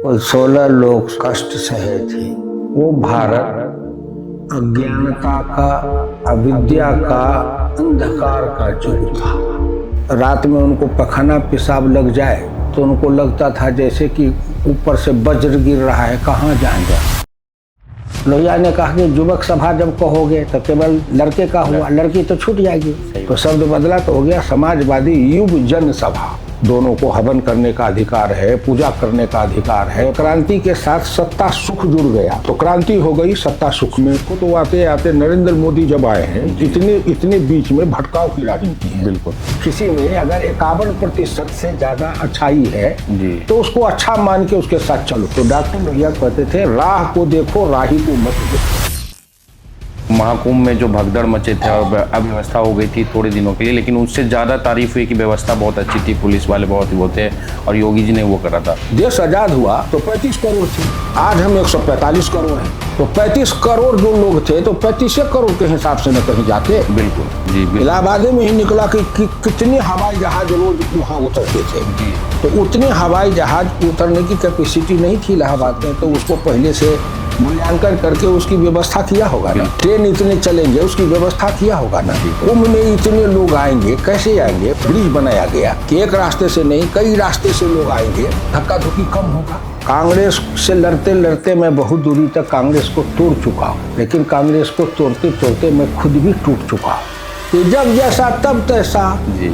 कुल 16 लोग कष्ट सहे थे। वो भारत अज्ञानता का, अविद्या का, अंधकार का युग था। रात में उनको पखाना पेशाब लग जाए तो उनको लगता था जैसे कि ऊपर से वज्र गिर रहा है, कहाँ जाएंगे। लोहिया ने कहा कि युवक सभा जब कहोगे तो केवल लड़के का हुआ, लड़की तो छूट जाएगी। तो शब्द बदला तो हो गया समाजवादी युव जन सभा। दोनों को हवन करने का अधिकार है, पूजा करने का अधिकार है। क्रांति के साथ सत्ता सुख जुड़ गया तो क्रांति हो गई सत्ता सुख में। तो आते आते नरेंद्र मोदी जब आए हैं, इतने बीच में भटकाव की राजनीति है। बिल्कुल, किसी में अगर 51% से ज्यादा अच्छाई है तो उसको अच्छा मान के उसके साथ चलो। तो डॉक्टर लोहिया कहते थे राह को देखो, राही को मत देखो। महाकुंभ में जो भगदड़ मचे थे और अव्यवस्था हो गई थी थोड़े दिनों के लिए, लेकिन उससे ज़्यादा तारीफ हुई कि व्यवस्था बहुत अच्छी थी, पुलिस वाले बहुत ही होते और योगी जी ने वो करा था। देश आजाद हुआ तो 35 करोड़ थे, आज हम 145 करोड़ हैं। तो 35 करोड़ जो लोग थे तो 35 करोड़ के हिसाब से न कहीं जाते। बिल्कुल जी, इलाहाबाद में ही निकला कि कितने हवाई जहाज रोज वहाँ उतरते थे जी। तो उतने हवाई जहाज उतरने की कैपेसिटी नहीं थी इलाहाबाद में, तो उसको पहले से मूल्यांकन करके उसकी व्यवस्था किया होगा ना। ट्रेन इतने चलेंगे उसकी व्यवस्था किया होगा ना। कुंभ में इतने लोग आएंगे, कैसे आएंगे। ब्रिज बनाया गया कि एक रास्ते से नहीं कई रास्ते से लोग आएंगे, धक्का धुक्की कम होगा। कांग्रेस से लड़ते लड़ते मैं बहुत दूरी तक कांग्रेस को तोड़ चुका हूँ, लेकिन कांग्रेस को तोड़ते तोड़ते मैं खुद भी टूट चुका हूँ कि जब जैसा तब तैसा जी,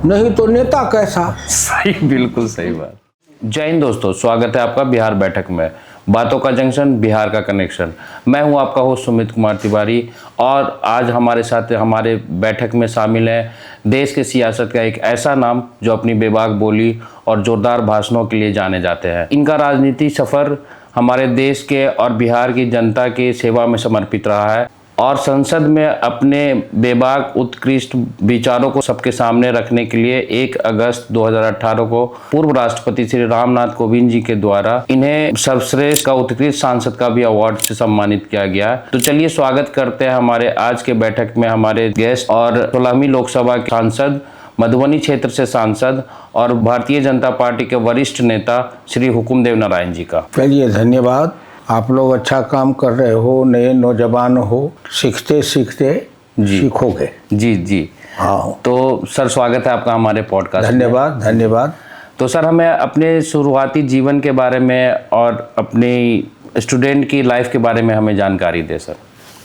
नहीं तो नेता कैसा। सही, बिल्कुल सही बात। जय हिंद दोस्तों, स्वागत है आपका बिहार बैठक में। बातों का जंक्शन, बिहार का कनेक्शन। मैं हूं आपका होस्ट सुमित कुमार तिवारी और आज हमारे साथ हमारे बैठक में शामिल है देश के सियासत का एक ऐसा नाम जो अपनी बेबाक बोली और जोरदार भाषणों के लिए जाने जाते हैं। इनका राजनीति सफ़र हमारे देश के और बिहार की जनता की सेवा में समर्पित रहा है और संसद में अपने बेबाक उत्कृष्ट विचारों को सबके सामने रखने के लिए 1 अगस्त 2018 को पूर्व राष्ट्रपति श्री रामनाथ कोविंद जी के द्वारा इन्हें सर्वश्रेष्ठ का उत्कृष्ट सांसद का भी अवार्ड से सम्मानित किया गया। तो चलिए स्वागत करते हैं हमारे आज के बैठक में हमारे गेस्ट और 16वीं लोकसभा के सांसद, मधुबनी क्षेत्र से सांसद और भारतीय जनता पार्टी के वरिष्ठ नेता श्री हुकुमदेव नारायण जी का। चलिए, धन्यवाद। आप लोग अच्छा काम कर रहे हो, नए नौजवान हो, सीखते सीखते सीखोगे। जी जी हाँ। तो सर स्वागत है आपका हमारे पॉडकास्ट। धन्यवाद धन्यवाद। तो सर हमें अपने शुरुआती जीवन के बारे में और अपनी स्टूडेंट की लाइफ के बारे में हमें जानकारी दे सर।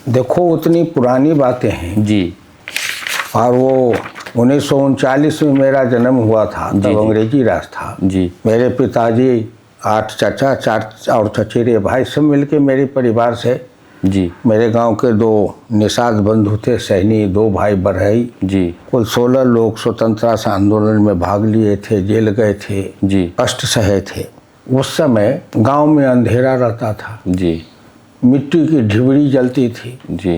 देखो, उतनी पुरानी बातें हैं जी, और वो 1939 में मेरा जन्म हुआ था, तब अंग्रेजी राज था जी। मेरे पिताजी, 8 चाचा, 4 और चचेरे भाई सब मिलके मेरे परिवार से जी, मेरे गांव के 2 निषाद बंधु थे, सैनी, 2 भाई बरहई जी। कुल 16 लोग स्वतंत्रता आंदोलन में भाग लिए थे, जेल गए थे जी, कष्ट सहे थे। उस समय गांव में अंधेरा रहता था जी, मिट्टी की ढिबरी जलती थी जी।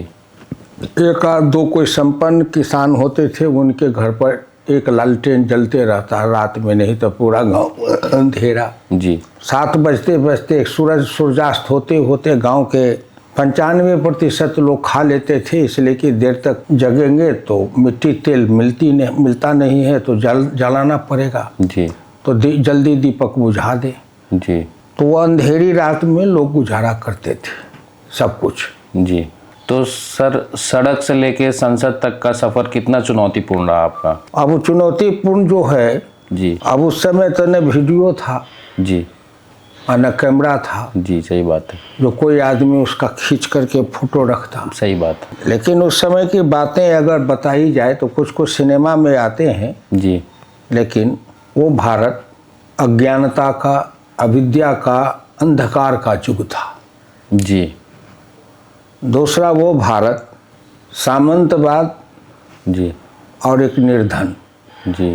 एक आध 2 कोई संपन्न किसान होते थे, उनके घर पर एक लालटेन जलते रहता रात में, नहीं तो पूरा गांव अंधेरा जी। 7 बजते बजते सूर्यास्त होते होते गांव के 95% लोग खा लेते थे, इसलिए कि देर तक जगेंगे तो मिट्टी तेल मिलता नहीं है तो जलाना पड़ेगा जी। तो जल्दी दीपक बुझा दे जी। तो वो अंधेरी रात में लोग गुजारा करते थे सब कुछ जी। तो सर सड़क से लेके संसद तक का सफर कितना चुनौतीपूर्ण रहा आपका? अब चुनौतीपूर्ण जो है जी, अब उस समय तो न वीडियो था जी और न कैमरा था जी। सही बात है, जो कोई आदमी उसका खींच करके फोटो रखता। सही बात है। लेकिन उस समय की बातें अगर बताई जाए तो कुछ सिनेमा में आते हैं जी, लेकिन वो भारत अज्ञानता का, अविद्या का, अंधकार का युग था जी। दूसरा वो भारत सामंतवाद जी और एक निर्धन जी,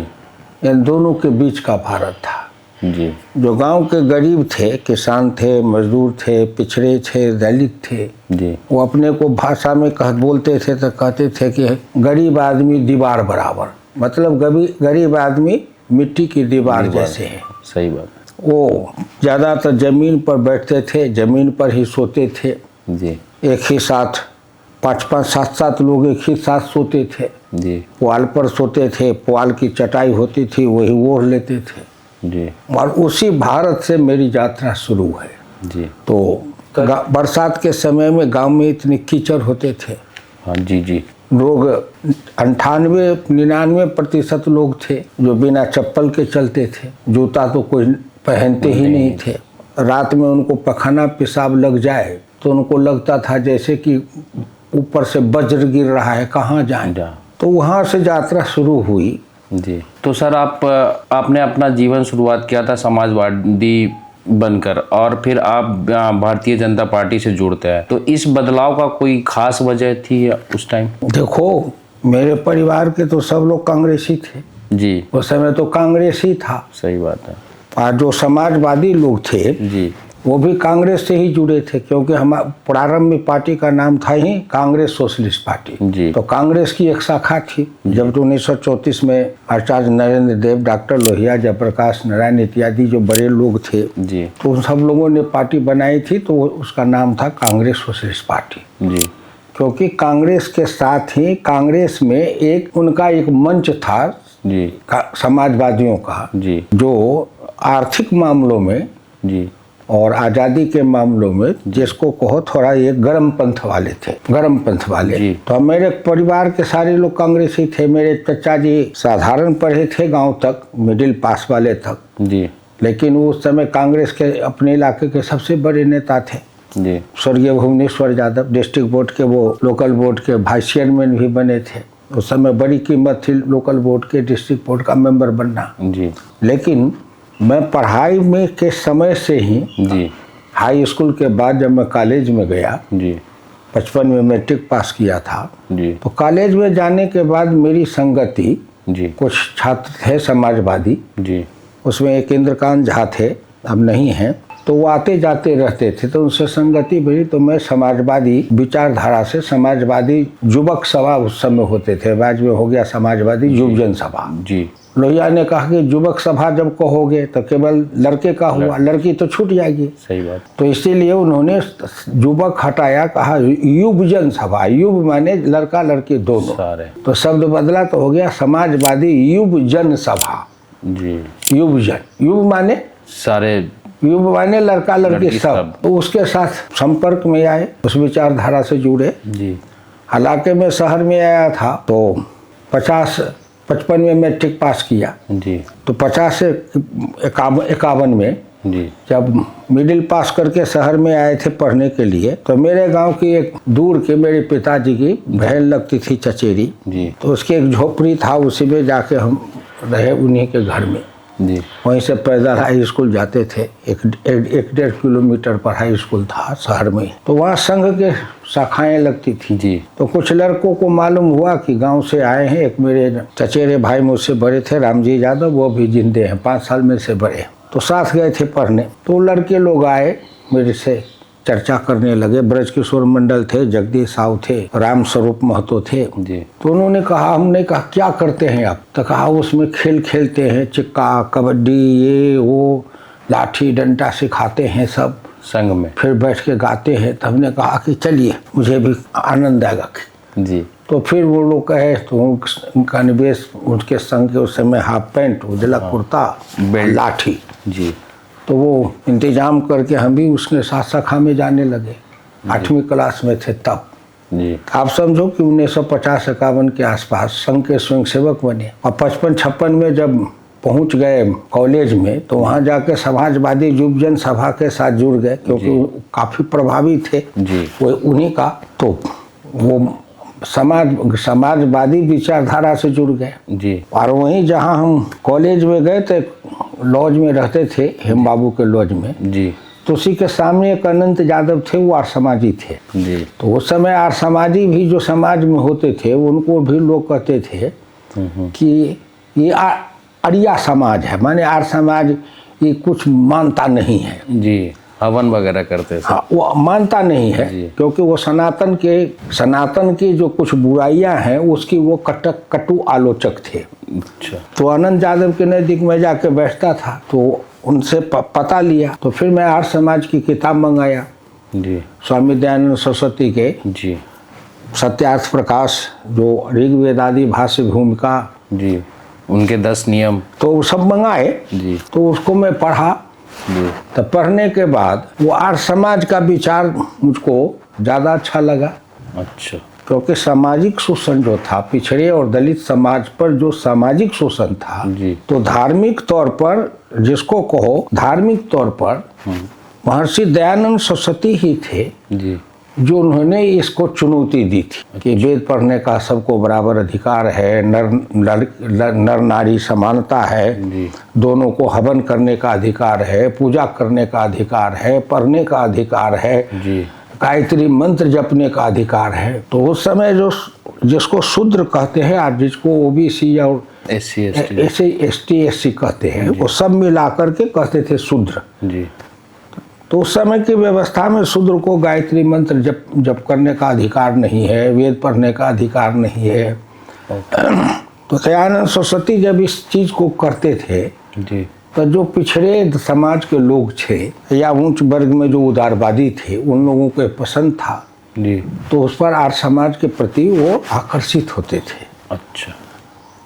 इन दोनों के बीच का भारत था जी। जो गांव के गरीब थे, किसान थे, मजदूर थे, पिछड़े थे, दलित थे जी, वो अपने को भाषा में बोलते थे तो कहते थे कि गरीब आदमी दीवार बराबर, मतलब गरीब आदमी मिट्टी की दीवार जैसे है। सही बात। वो ज़्यादातर जमीन पर बैठते थे, जमीन पर ही सोते थे जी। एक ही साथ 5-5, 7-7 लोग एक ही साथ सोते थे जी। पुआल पर सोते थे, पुआल की चटाई होती थी वही ओढ़ लेते थे जी और उसी भारत से मेरी यात्रा शुरू है। जी। तो बरसात के समय में गांव में इतने कीचड़ होते थे। हाँ जी जी। लोग 98-99% लोग थे जो बिना चप्पल के चलते थे, जूता तो कोई पहनते ही नहीं थे। रात में उनको पखाना पेशाब लग जाए तो उनको लगता था जैसे कि ऊपर से वज्र गिर रहा है, कहाँ जाएं। तो वहाँ से यात्रा शुरू हुई। जी। तो सर आपने अपना जीवन शुरुआत किया था समाजवादी बनकर और फिर आप भारतीय जनता पार्टी से जुड़ते हैं, तो इस बदलाव का कोई खास वजह थी उस टाइम? देखो, मेरे परिवार के तो सब लोग कांग्रेसी थे जी। उस समय, तो कांग्रेस ही था। सही बात है। और जो समाजवादी लोग थे जी वो भी कांग्रेस से ही जुड़े थे, क्योंकि हम प्रारंभ में पार्टी का नाम था ही कांग्रेस सोशलिस्ट पार्टी। जी। तो कांग्रेस की एक शाखा थी। जब 1934 में आचार्य नरेंद्र देव, डॉक्टर लोहिया, जयप्रकाश नारायण इत्यादि जो बड़े लोग थे जी, तो उन सब लोगों ने पार्टी बनाई थी, तो उसका नाम था कांग्रेस सोशलिस्ट पार्टी। जी। क्योंकि कांग्रेस के साथ ही कांग्रेस में एक उनका एक मंच था जी, समाजवादियों का, जी, जो आर्थिक मामलों में जी और आज़ादी के मामलों में जिसको कहो थोड़ा ये गर्म पंथ वाले थे, गर्म पंथ वाले। जी। तो मेरे परिवार के सारे लोग कांग्रेसी थे। मेरे चचा जी साधारण पढ़े थे, गांव तक, मिडिल पास वाले तक। जी। लेकिन वो उस समय कांग्रेस के अपने इलाके के सबसे बड़े नेता थे। जी। स्वर्गीय भुवनेश्वर यादव डिस्ट्रिक्ट बोर्ड के, वो लोकल बोर्ड के वाइस चेयरमैन भी बने थे। उस समय बड़ी कीमत थी लोकल बोर्ड के, डिस्ट्रिक्ट बोर्ड का मेंबर बनना। जी। लेकिन मैं पढ़ाई में के समय से ही, जी। हाई स्कूल के बाद जब मैं कॉलेज में गया, जी। 55 में मैट्रिक पास किया था, जी। तो कॉलेज में जाने के बाद मेरी संगति, जी। कुछ छात्र थे समाजवादी, जी। उसमें एक इंद्रकांत झा थे, अब नहीं हैं, तो वो आते जाते रहते थे, तो उनसे संगति बनी। तो मैं समाजवादी विचारधारा से, समाजवादी युवक सभा उस समय होते थे, बाद में हो गया समाजवादी युवजन सभा। जी। लोहिया ने कहा कि युवक सभा जब कहोगे तो केवल लड़के का हुआ, लड़की तो छूट जाएगी। सही बात। तो इसीलिए उन्होंने युवक हटाया, कहा युवजन सभा। युव माने लड़का लड़की दोनों, सारे। तो शब्द बदला तो हो गया समाजवादी युवजन सभा। जी। युवजन, युव माने सारे, युव माने लड़का लड़की सब। तो उसके साथ संपर्क में आए, उस विचारधारा से जुड़े। जी। हालांकि मैं शहर में आया था तो 55 में मैट्रिक पास किया। जी। तो 50 से 51 में जी। जब मिडिल पास करके शहर में आए थे पढ़ने के लिए, तो मेरे गांव की एक दूर के मेरे पिताजी की बहन लगती थी चचेरी। जी। तो उसकी एक झोपड़ी था, उसी में जाके हम रहे, उन्हीं के घर में। जी। वहीं से पैदल हाई स्कूल जाते थे। एक 1.5 किलोमीटर पर हाई स्कूल था शहर में। तो वहाँ संघ के शाखाएं लगती थी। जी। तो कुछ लड़कों को मालूम हुआ कि गांव से आए हैं। एक मेरे चचेरे भाई मुझसे बड़े थे, रामजी यादव, वो भी जिंदे हैं, 5 साल में से बड़े। तो साथ गए थे पढ़ने। तो लड़के लोग आए, मेरे से चर्चा करने लगे। ब्रजकिशोर मंडल थे, जगदीश साहू थे, राम स्वरूप महतो थे। जी। तो उन्होंने कहा, हमने कहा क्या करते हैं आप? तो कहा उसमें खेल खेलते हैं, चिक्का, कबड्डी, ये वो, लाठी डंडा सिखाते हैं सब संघ में, फिर बैठ के गाते हैं। तो हमने कहा कि चलिए, मुझे भी आनंद आएगा। जी। तो फिर वो लोग कहे, तो उनका निवेश, उनके संघ के उस समय हाफ पैंट, उजला कुर्ता, बेल्ट, लाठी। जी। तो वो इंतजाम करके हम भी उसके साथ शाखा में जाने लगे। 8वीं क्लास में थे तब। जी। आप समझो कि 1950-51 के आसपास संघ के स्वयंसेवक बने। और 55-56 में जब पहुंच गए कॉलेज में, तो वहां जाके समाजवादी युवजन सभा के साथ जुड़ गए, क्योंकि वो काफी प्रभावी थे। जी। वो उन्हीं का, तो वो समाजवादी विचारधारा से जुड़ गए। जी। और वहीं जहां हम कॉलेज में गए थे, लॉज में रहते थे, हेम बाबू के लॉज में। जी। तो उसी के सामने एक अनंत यादव थे, वो आर्य समाजी थे। जी। तो उस समय आर्य समाजी भी जो समाज में होते थे, उनको भी लोग कहते थे कि ये आर्या समाज है, माने आर्य समाज ये कुछ मानता नहीं है। जी। हवन वगैरह करते थे। हाँ, वो मानता नहीं है, क्योंकि वो सनातन की जो कुछ बुराइयां हैं उसकी वो कटु आलोचक थे। अच्छा। तो अनंत यादव के नज़दीक में जाके बैठता था, तो उनसे पता लिया। तो फिर मैं आर्य समाज की किताब मंगाया, जी। स्वामी दयानंद सरस्वती के जी। सत्यार्थ प्रकाश, जो ऋग्वेद आदि भाष्य भूमिका, जी। उनके 10 नियम। तो सब मंगाए जी तो उसको मैं पढ़ा। जी तो पढ़ने के बाद वो आर्य समाज का विचार मुझको ज़्यादा अच्छा लगा, अच्छा क्योंकि सामाजिक शोषण जो था पिछड़े और दलित समाज पर, जो सामाजिक शोषण था, जी। तो धार्मिक तौर पर जिसको कहो, धार्मिक तौर पर महर्षि दयानंद सरस्वती ही थे जी जो उन्होंने इसको चुनौती दी थी कि वेद पढ़ने का सबको बराबर अधिकार है, नर नारी समानता है, जी दोनों को हवन करने का अधिकार है, पूजा करने का अधिकार है, पढ़ने का अधिकार है, जी गायत्री मंत्र जपने का अधिकार है। तो उस समय जो जिसको शूद्र कहते हैं और जिसको ओबीसी और एसटी एससी कहते हैं, वो सब मिला करके कहते थे शूद्र। जी तो उस समय की व्यवस्था में शूद्र को गायत्री मंत्र जप करने का अधिकार नहीं है, वेद पढ़ने का अधिकार नहीं है। तो दयानंद सरस्वती जब इस चीज को करते थे जी तो जो पिछड़े समाज के लोग थे या उच्च वर्ग में जो उदारवादी थे, उन लोगों को पसंद था जी। तो उस पर आर्य समाज के प्रति वो आकर्षित होते थे। अच्छा।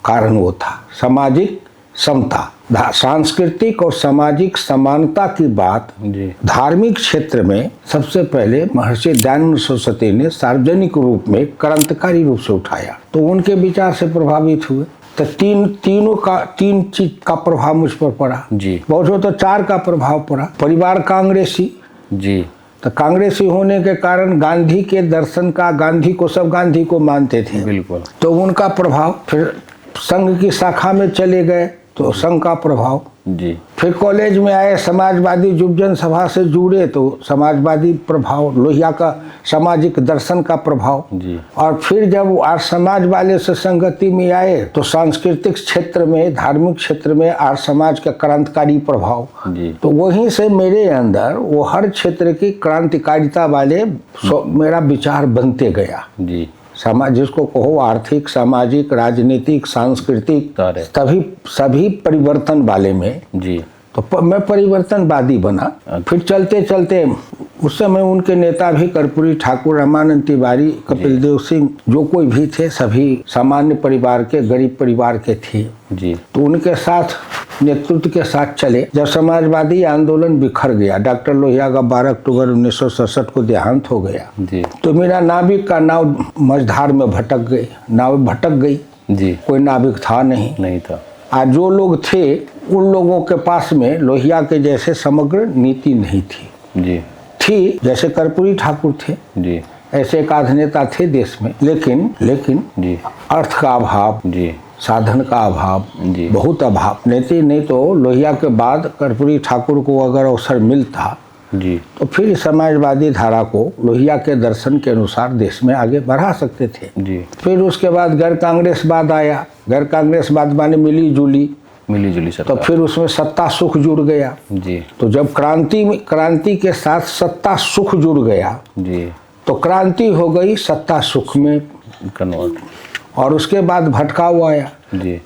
कारण वो था सामाजिक समता, सांस्कृतिक और सामाजिक समानता की बात जी धार्मिक क्षेत्र में सबसे पहले महर्षि दयानंद सरस्वती ने सार्वजनिक रूप में क्रांतिकारी रूप से उठाया। तो उनके विचार से प्रभावित हुए। तो तीन चीज का प्रभाव मुझ पर पड़ा जी। बहुत हो तो 4 का प्रभाव पड़ा। परिवार कांग्रेसी जी। तो कांग्रेसी होने के कारण गांधी के दर्शन का, गांधी को सब गांधी को मानते थे, बिल्कुल। तो उनका प्रभाव। फिर संघ की शाखा में चले गए तो संघ का प्रभाव। जी। फिर कॉलेज में आए, समाजवादी युव जनसभा से जुड़े तो समाजवादी प्रभाव, लोहिया का सामाजिक दर्शन का प्रभाव। जी। और फिर जब आर्य समाज वाले से संगति में आए तो सांस्कृतिक क्षेत्र में, धार्मिक क्षेत्र में आर्य समाज का क्रांतिकारी प्रभाव। जी। तो वहीं से मेरे अंदर वो हर क्षेत्र की क्रांतिकारिता वाले मेरा विचार बनते गया। जी। समाज जिसको कहो आर्थिक, सामाजिक, राजनीतिक, सांस्कृतिक, सभी परिवर्तन वाले में। जी। तो मैं परिवर्तनवादी बना। फिर चलते चलते उस समय उनके नेता भी कर्पूरी ठाकुर, रामानंद तिवारी, कपिल देव सिंह, जो कोई भी थे सभी सामान्य परिवार के, गरीब परिवार के थे। जी। तो उनके साथ नेतृत्व के साथ चले। जब समाजवादी आंदोलन बिखर गया, डॉक्टर लोहिया का 12 अक्टूबर 1967 को देहांत हो गया। जी। तो मेरा नाविक का नाव मझधार में भटक गई, नाव भटक गई। जी। कोई नाविक था नहीं था। और जो लोग थे उन लोगों के पास में लोहिया के जैसे समग्र नीति नहीं थी। जी। थी जैसे कर्पूरी ठाकुर थे, जी। ऐसे एक आध नेता थे देश में, लेकिन जी। अर्थ का अभाव, जी। साधन का अभाव, जी। बहुत अभाव। नहीं तो लोहिया के बाद कर्पूरी ठाकुर को अगर अवसर मिलता जी तो फिर समाजवादी धारा को लोहिया के दर्शन के अनुसार देश में आगे बढ़ा सकते थे। जी। फिर उसके बाद गैर कांग्रेसवाद आया। गैर कांग्रेसवाद माने मिली जुली सत्ता। तो फिर उसमें सत्ता सुख जुड़ गया। जी। तो जब क्रांति के साथ सत्ता सुख जुड़ गया जी तो क्रांति हो गई सत्ता सुख में कन्वर्ट। और उसके बाद भटकाव आया। जी।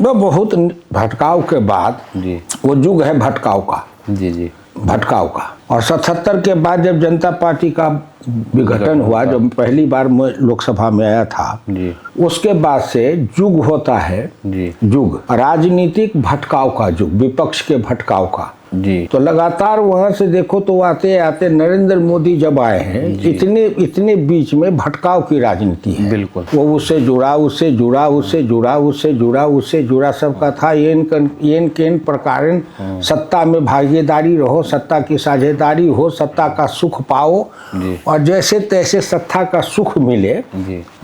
वो बहुत भटकाव के बाद, जी वो युग है भटकाव का। जी। जी। भटकाव का। और 77 के बाद जब जनता पार्टी का विघटन हुआ, जब पहली बार मैं लोकसभा में आया था, जी उसके बाद से युग होता है। जी युग राजनीतिक भटकाव का युग, विपक्ष के भटकाव का। जी। तो लगातार वहां से देखो तो आते आते नरेंद्र मोदी जब आए हैं, इतने बीच में भटकाव की राजनीति है। बिल्कुल। वो उससे जुड़ा सबका था। येन केन प्रकार सत्ता में भागीदारी रहो, सत्ता की साझेदारी हो, सत्ता का सुख पाओ और जैसे तैसे सत्ता का सुख मिले।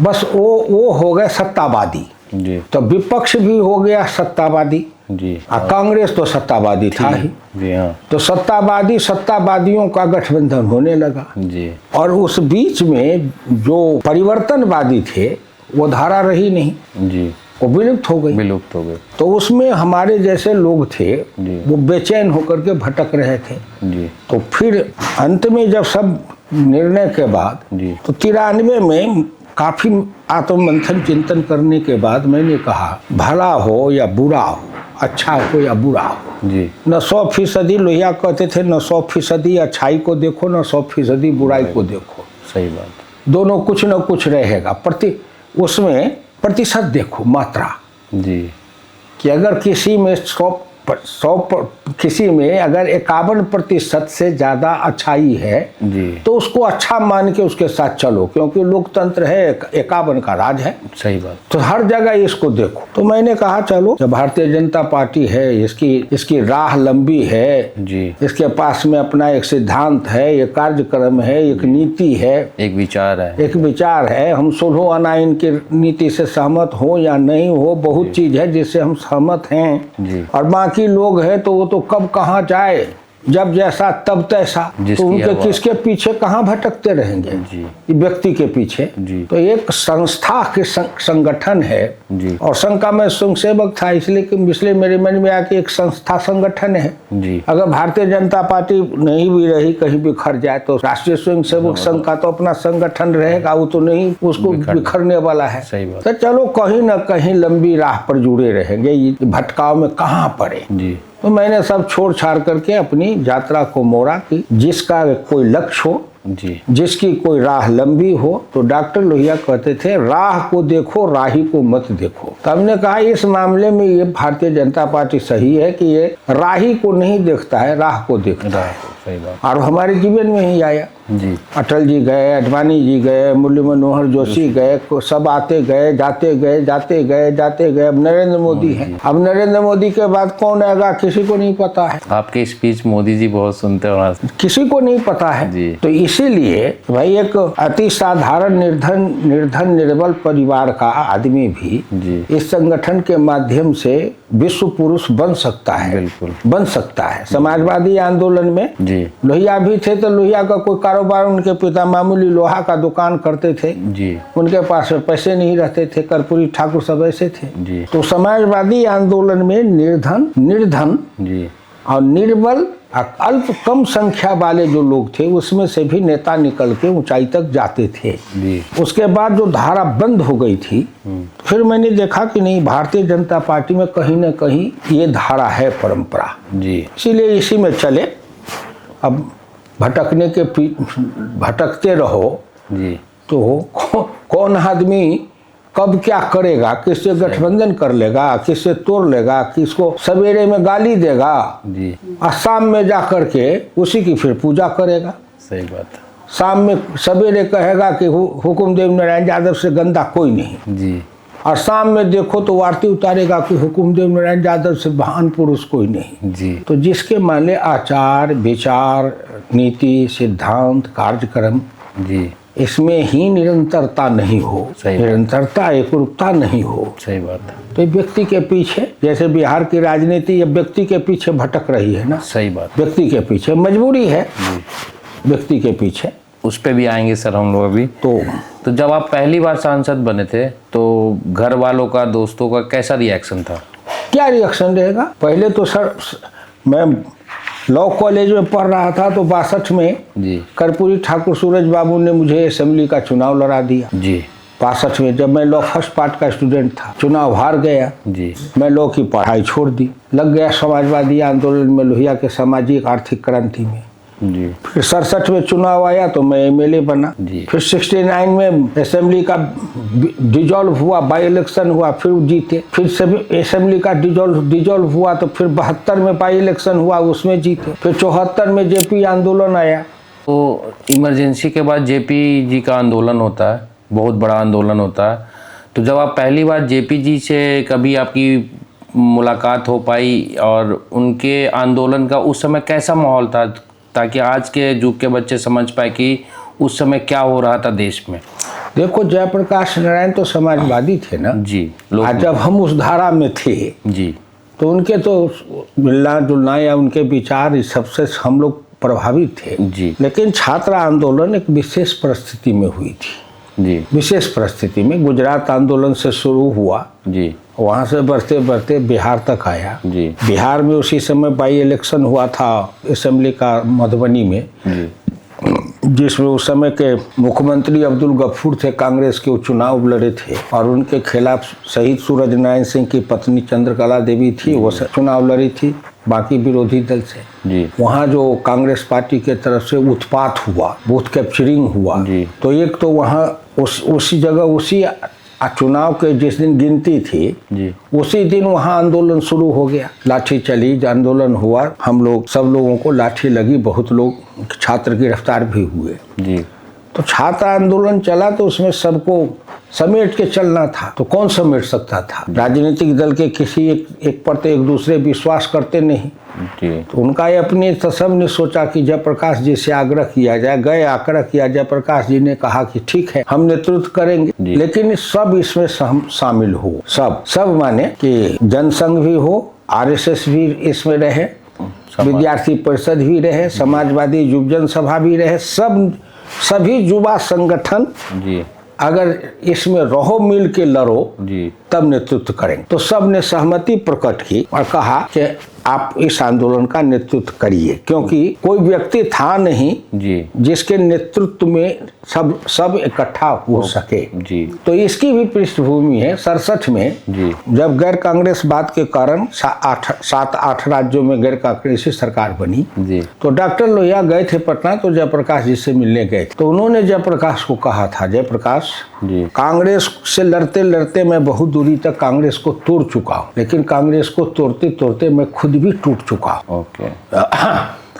बस वो हो गए सत्तावादी। जी। तो विपक्ष भी हो गया सत्तावादी। जी। कांग्रेस तो सत्तावादी था ही। जी हाँ। तो सत्तावादियों का गठबंधन होने लगा। जी। और उस बीच में जो परिवर्तनवादी थे वो धारा रही नहीं। जी। वो विलुप्त हो गई। तो उसमें हमारे जैसे लोग थे वो बेचैन होकर के भटक रहे थे। जी। तो फिर अंत में जब सब निर्णय के बाद तो 93 में काफी आत्ममंथन चिंतन करने के बाद मैंने कहा भला हो या बुरा हो, अच्छा हो या बुरा हो। जी। न 100% लोहिया कहते थे, न 100% अच्छाई को देखो, न 100% बुराई को देखो। सही बात। दोनों कुछ न कुछ रहेगा। उसमें प्रतिशत देखो, मात्रा। जी। कि अगर किसी में 100 किसी में अगर 51% से ज़्यादा अच्छाई है जी, तो उसको अच्छा मान के उसके साथ चलो, क्योंकि लोकतंत्र है, 51 का राज है। सही बात। तो हर जगह इसको देखो। तो मैंने कहा चलो, जब भारतीय जनता पार्टी है, इसकी राह लंबी है जी, इसके पास में अपना एक सिद्धांत है, एक कार्यक्रम है, एक नीति है, एक विचार है। हम सोलह आना इनकी नीति से सहमत हो या नहीं हो, बहुत चीज है जिससे हम सहमत हैं जी। और बाकी लोग हैं तो वो तो कब कहाँ जाए, जब जैसा तब तैसा। तो उनके किसके पीछे कहाँ भटकते रहेंगे जी, व्यक्ति के पीछे जी। तो एक संस्था के संगठन है जी, और संघ का मैं स्वयंसेवक था, इसलिए मेरे मन में आया कि एक संस्था संगठन है जी, अगर भारतीय जनता पार्टी नहीं भी रही, कहीं बिखर जाए, तो राष्ट्रीय स्वयंसेवक संघ का तो अपना संगठन रहेगा, वो तो नहीं उसको बिखरने वाला है। सही बात। तो चलो कहीं ना कहीं लंबी राह पर जुड़े रहेंगे, ये भटकाव में कहाँ पड़े। जी, तो मैंने सब छोड़ छाड़ करके अपनी यात्रा को मोड़ा कि जिसका कोई लक्ष्य हो, जी, जिसकी कोई राह लंबी हो। तो डॉक्टर लोहिया कहते थे राह को देखो, राही को मत देखो। तो हमने कहा इस मामले में ये भारतीय जनता पार्टी सही है कि ये राही को नहीं देखता है, राह को देखता है। सही बात। और हमारे जीवन में ही आया। जी, अटल जी गए, अडवाणी जी गए, मुरली मनोहर जोशी गए, सब आते गए, जाते गए। अब नरेंद्र मोदी है। अब नरेंद्र मोदी के बाद कौन आएगा किसी को नहीं पता है। आपके स्पीच मोदी जी बहुत सुनते हो, किसी को नहीं पता है जी। तो इसीलिए भाई एक अति साधारण निर्धन निर्बल परिवार का आदमी भी जी, इस संगठन के माध्यम से विश्व पुरुष बन सकता है। बिल्कुल बन सकता है। समाजवादी आंदोलन में जी, लोहिया भी थे, तो लोहिया का कोई कारोबार, उनके पिता मामूली लोहा का दुकान करते थे, जी, उनके पास पैसे नहीं रहते थे, कर्पूरी ठाकुर सब ऐसे थे। जी, तो समाजवादी आंदोलन में निर्धन जी, और निर्बल अल्प कम संख्या वाले जो लोग थे उसमें से भी नेता निकल के ऊंचाई तक जाते थे। जी, उसके बाद जो धारा बंद हो गई थी, फिर मैंने देखा कि नहीं, भारतीय जनता पार्टी में कहीं ना कहीं ये धारा है, परंपरा। जी, इसीलिए इसी में चले। अब भटकते रहो जी, तो कौन आदमी कब क्या करेगा, किससे गठबंधन कर लेगा, किससे तोड़ लेगा, किसको सवेरे में गाली देगा जी, और शाम में जा करके उसी की फिर पूजा करेगा। सही बात। शाम में सवेरे कहेगा कि हुकुमदेव नारायण यादव से गंदा कोई नहीं, जी, और शाम में देखो तो आरती उतारेगा कि हुकुमदेव नारायण यादव से महान पुरुष कोई नहीं। जी, तो जिसके मान ले आचार विचार नीति सिद्धांत कार्यक्रम, जी, इसमें ही निरंतरता नहीं हो, सही बात। निरंतरता एकरूपता नहीं हो, सही बात। तो व्यक्ति के पीछे, जैसे बिहार की राजनीति अब व्यक्ति के पीछे भटक रही है ना, सही बात। व्यक्ति के पीछे, मजबूरी है व्यक्ति के पीछे। उस पे भी आएंगे सर हम लोग अभी। तो जब आप पहली बार सांसद बने थे तो घर वालों का, दोस्तों का कैसा रिएक्शन था? क्या रिएक्शन रहेगा? पहले तो सर मैं लॉ कॉलेज में पढ़ रहा था तो 62 में जी, कर्पूरी ठाकुर सूरज बाबू ने मुझे असेंबली का चुनाव लड़ा दिया। जी, 62 में जब मैं लॉ फर्स्ट पार्ट का स्टूडेंट था, चुनाव हार गया, जी, मैं लॉ की पढ़ाई छोड़ दी, लग गया समाजवादी आंदोलन में, लोहिया के सामाजिक आर्थिक क्रांति में। जी, फिर 67 में चुनाव आया तो मैं एमएलए बना। जी। फिर 69 में असेंबली का डिजॉल्व हुआ, बाई इलेक्शन हुआ, फिर जीते। फिर असेंबली का डिजॉल्व हुआ तो फिर 72 में बाई इलेक्शन हुआ, उसमें जीते। फिर 74 में जेपी आंदोलन आया। तो इमरजेंसी के बाद जेपी जी का आंदोलन होता है, बहुत बड़ा आंदोलन होता है। तो जब आप पहली बार जेपी जी से कभी आपकी मुलाकात हो पाई और उनके आंदोलन का उस समय कैसा माहौल था, ताकि आज के युग के बच्चे समझ पाए कि उस समय क्या हो रहा था देश में? देखो, जयप्रकाश नारायण तो समाजवादी थे ना जी, आज जब हम उस धारा में थे जी, तो उनके तो मिलना जुलना या उनके विचार इस सबसे हम लोग प्रभावित थे जी, लेकिन छात्र आंदोलन एक विशेष परिस्थिति में हुई थी। जी, विशेष परिस्थिति में गुजरात आंदोलन से शुरू हुआ, जी, वहाँ से बढ़ते बढ़ते बिहार तक आया। जी, बिहार में उसी समय बाई इलेक्शन हुआ था असेंबली का मधुबनी में, जी, जिसमें उस समय के मुख्यमंत्री अब्दुल गफूर थे, कांग्रेस के, वो चुनाव लड़े थे और उनके खिलाफ शहीद सूरज नारायण सिंह की पत्नी चंद्रकला देवी थी, वो चुनाव लड़ी थी बाकी विरोधी दल से। जी, वहाँ जो कांग्रेस पार्टी के तरफ से उत्पात हुआ, बूथ कैप्चरिंग हुआ, जी, तो एक तो वहाँ उसी जगह उसी चुनाव के जिस दिन गिनती थी जी उसी दिन वहाँ आंदोलन शुरू हो गया। लाठी चली, आंदोलन हुआ, हम लोग सब लोगों को लाठी लगी, बहुत लोग छात्र गिरफ्तार भी हुए। जी तो छात्र आंदोलन चला तो उसमें सबको समेट के चलना था, तो कौन समेट सकता था? राजनीतिक दल के किसी एक पर तो एक दूसरे विश्वास करते नहीं। जी तो उनका ये अपने तो सब ने सोचा कि जयप्रकाश जी से आग्रह किया जाए, गए आग्रह किया। जयप्रकाश जी ने कहा कि ठीक है हम नेतृत्व करेंगे, लेकिन सब इसमें शामिल हो। सब माने कि जनसंघ भी हो, आरएसएस भी इसमें रहे, विद्यार्थी परिषद भी रहे, समाजवादी युवजन सभा भी रहे, सभी युवा संगठन जी अगर इसमें रहो, मिल के लड़ो जी तब नेतृत्व करेंगे। तो सब ने सहमति प्रकट की और कहा कि आप इस आंदोलन का नेतृत्व करिए, क्योंकि कोई व्यक्ति था नहीं जी जिसके नेतृत्व में सब इकट्ठा हो सके। जी तो इसकी भी पृष्ठभूमि है 67 में जी जब गैर कांग्रेसवाद के कारण 7-8 राज्यों में गैर कांग्रेसी सरकार बनी। जी तो डॉक्टर लोहिया गए थे पटना, तो जयप्रकाश जी से मिलने गए। तो उन्होंने जयप्रकाश को कहा था, जयप्रकाश जी कांग्रेस से लड़ते लड़ते मैं बहुत दूरी तक कांग्रेस को तोड़ चुका हूँ, लेकिन कांग्रेस को तोड़ते तोड़ते मैं खुद भी टूट चुका हूँ। ओके।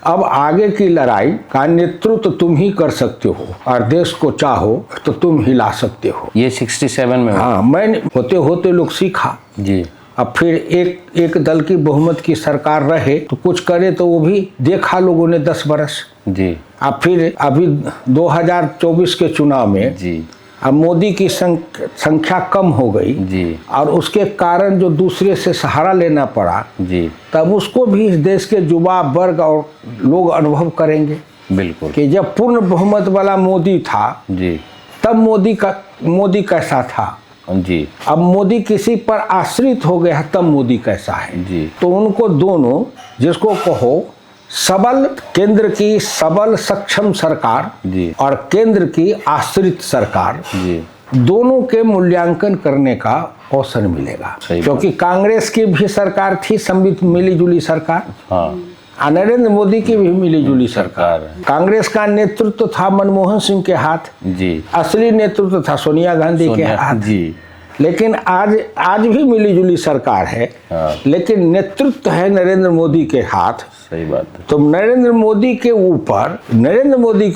अब आगे की लड़ाई का नेतृत्व तुम ही कर सकते हो और देश को चाहो तो तुम हिला सकते हो। ये 67 में हुआ। हाँ, मैंने होते होते लोग सीखा। जी अब फिर एक दल की बहुमत की सरकार रहे तो कुछ करे, तो वो भी देखा लोगों ने 10 बरस। जी अब फिर अभी 2024 के चुनाव में जी अब मोदी की संख्या कम हो गई जी और उसके कारण जो दूसरे से सहारा लेना पड़ा, जी तब उसको भी इस देश के युवा वर्ग और लोग अनुभव करेंगे बिल्कुल कि जब पूर्ण बहुमत वाला मोदी था जी तब मोदी कैसा था, जी अब मोदी किसी पर आश्रित हो गया तब मोदी कैसा है। जी तो उनको दोनों, जिसको कहो सबल केंद्र की सबल सक्षम सरकार जी और केंद्र की आश्रित सरकार, जी दोनों के मूल्यांकन करने का अवसर मिलेगा। सही क्योंकि कांग्रेस की भी सरकार थी मिली जुली सरकार, हाँ नरेंद्र मोदी की भी मिली जुली सरकार। कांग्रेस का नेतृत्व था मनमोहन सिंह के हाथ, जी असली नेतृत्व था सोनिया गांधी के हाथ। जी लेकिन आज भी मिली जुली सरकार है, हाँ। लेकिन नेतृत्व है नरेंद्र मोदी के हाथ। सही बात है। तो नरेंद्र मोदी के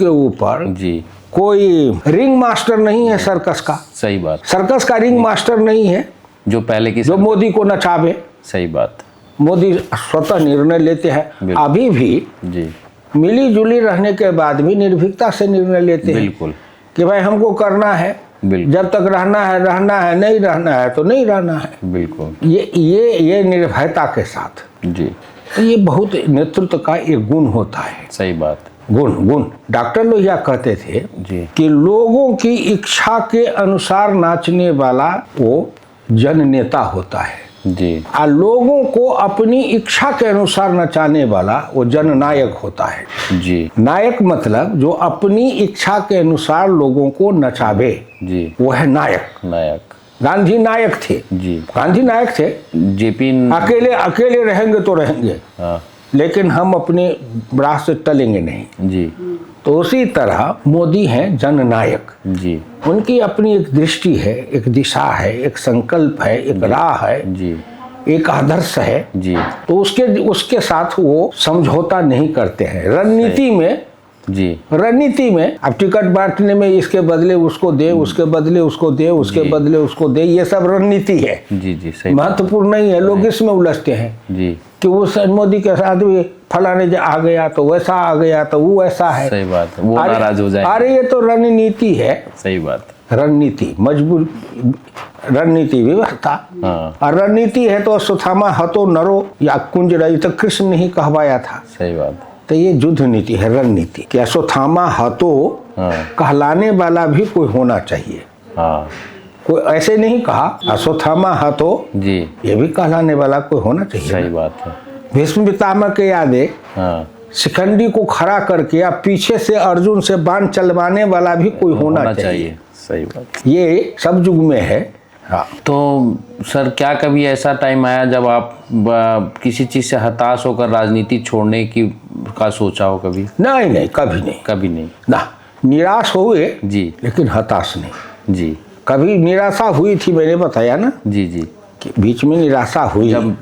ऊपर जी कोई रिंग मास्टर नहीं है सर्कस का। सही बात। सर्कस का रिंग मास्टर नहीं है जो पहले की जो मोदी को नचावे। सही बात। मोदी स्वतः निर्णय लेते हैं, अभी भी जी मिली जुली रहने के बाद भी निर्भीकता से निर्णय लेते हैं बिल्कुल कि भाई हमको करना है, बिल्कुल जब तक रहना है, नहीं रहना है तो नहीं रहना है। बिल्कुल ये निर्भयता के साथ। जी तो ये बहुत नेतृत्व का एक गुण होता है। सही बात। गुण डॉक्टर लोहिया कहते थे जी कि लोगों की इच्छा के अनुसार नाचने वाला वो जन नेता होता है जी और लोगों को अपनी इच्छा के अनुसार नचाने वाला वो जननायक होता है। जी नायक मतलब जो अपनी इच्छा के अनुसार लोगों को नचावे, जी वो है नायक। गांधी नायक थे। जी गांधी नायक थे। जेपी अकेले रहेंगे तो रहेंगे, हाँ लेकिन हम अपने राह से टलेंगे नहीं। जी तो उसी तरह मोदी हैं जननायक। जी उनकी अपनी एक दृष्टि है, एक दिशा है, एक संकल्प है, एक राह है, जी एक आदर्श है। जी तो उसके साथ वो समझौता नहीं करते हैं। रणनीति में अब टिकट बांटने में इसके बदले उसको दे, उसके बदले उसको दे, उसके बदले उसको दे, ये सब रणनीति है। जी जी सही। महत्वपूर्ण नहीं है। लोग इसमें उलझते हैं जी कि उस मोदी के साथ भी फलाने आ गया तो वैसा आ गया तो वो ऐसा है। सही बात है, वो नाराज हो जाए। अरे ये तो रणनीति है। सही बात। रणनीति मजबूर, रणनीति व्यवस्था। हाँ। और रणनीति है तो अश्वत्थामा हतो नरो या कुंज रही तो कृष्ण ने ही कहवाया था। सही बात। तो ये युद्ध नीति है, रणनीति कि अश्वत्थामा हतो कहलाने वाला भी कोई होना चाहिए। हाँ। कोई ऐसे नहीं कहा अश्वत्थामा हतो जी, ये भी कहलाने वाला कोई होना चाहिए। सही बात है। भीष्म पितामह के यादें शिखंडी को खड़ा करके या पीछे से अर्जुन से बाण चलवाने वाला भी कोई होना चाहिए। सही बात। ये सब युग में है। हाँ। तो सर क्या कभी ऐसा टाइम आया जब आप किसी चीज से हताश होकर राजनीति छोड़ने का सोचा हो कभी? नहीं, कभी नहीं। कभी नहीं ना, निराश हुए जी, लेकिन हताश नहीं जी। कभी निराशा हुई थी, मैंने बताया ना जी जी। कि बीच में निराशा हुई। जब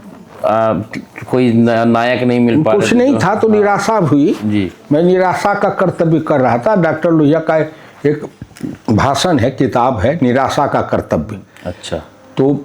कोई नायक नहीं मिल पा कुछ रहे नहीं था तो निराशा हुई जी। मैं निराशा का कर्तव्य कर रहा था। डॉक्टर लोहिया का एक भाषण है, किताब है, निराशा का कर्तव्य। अच्छा। तो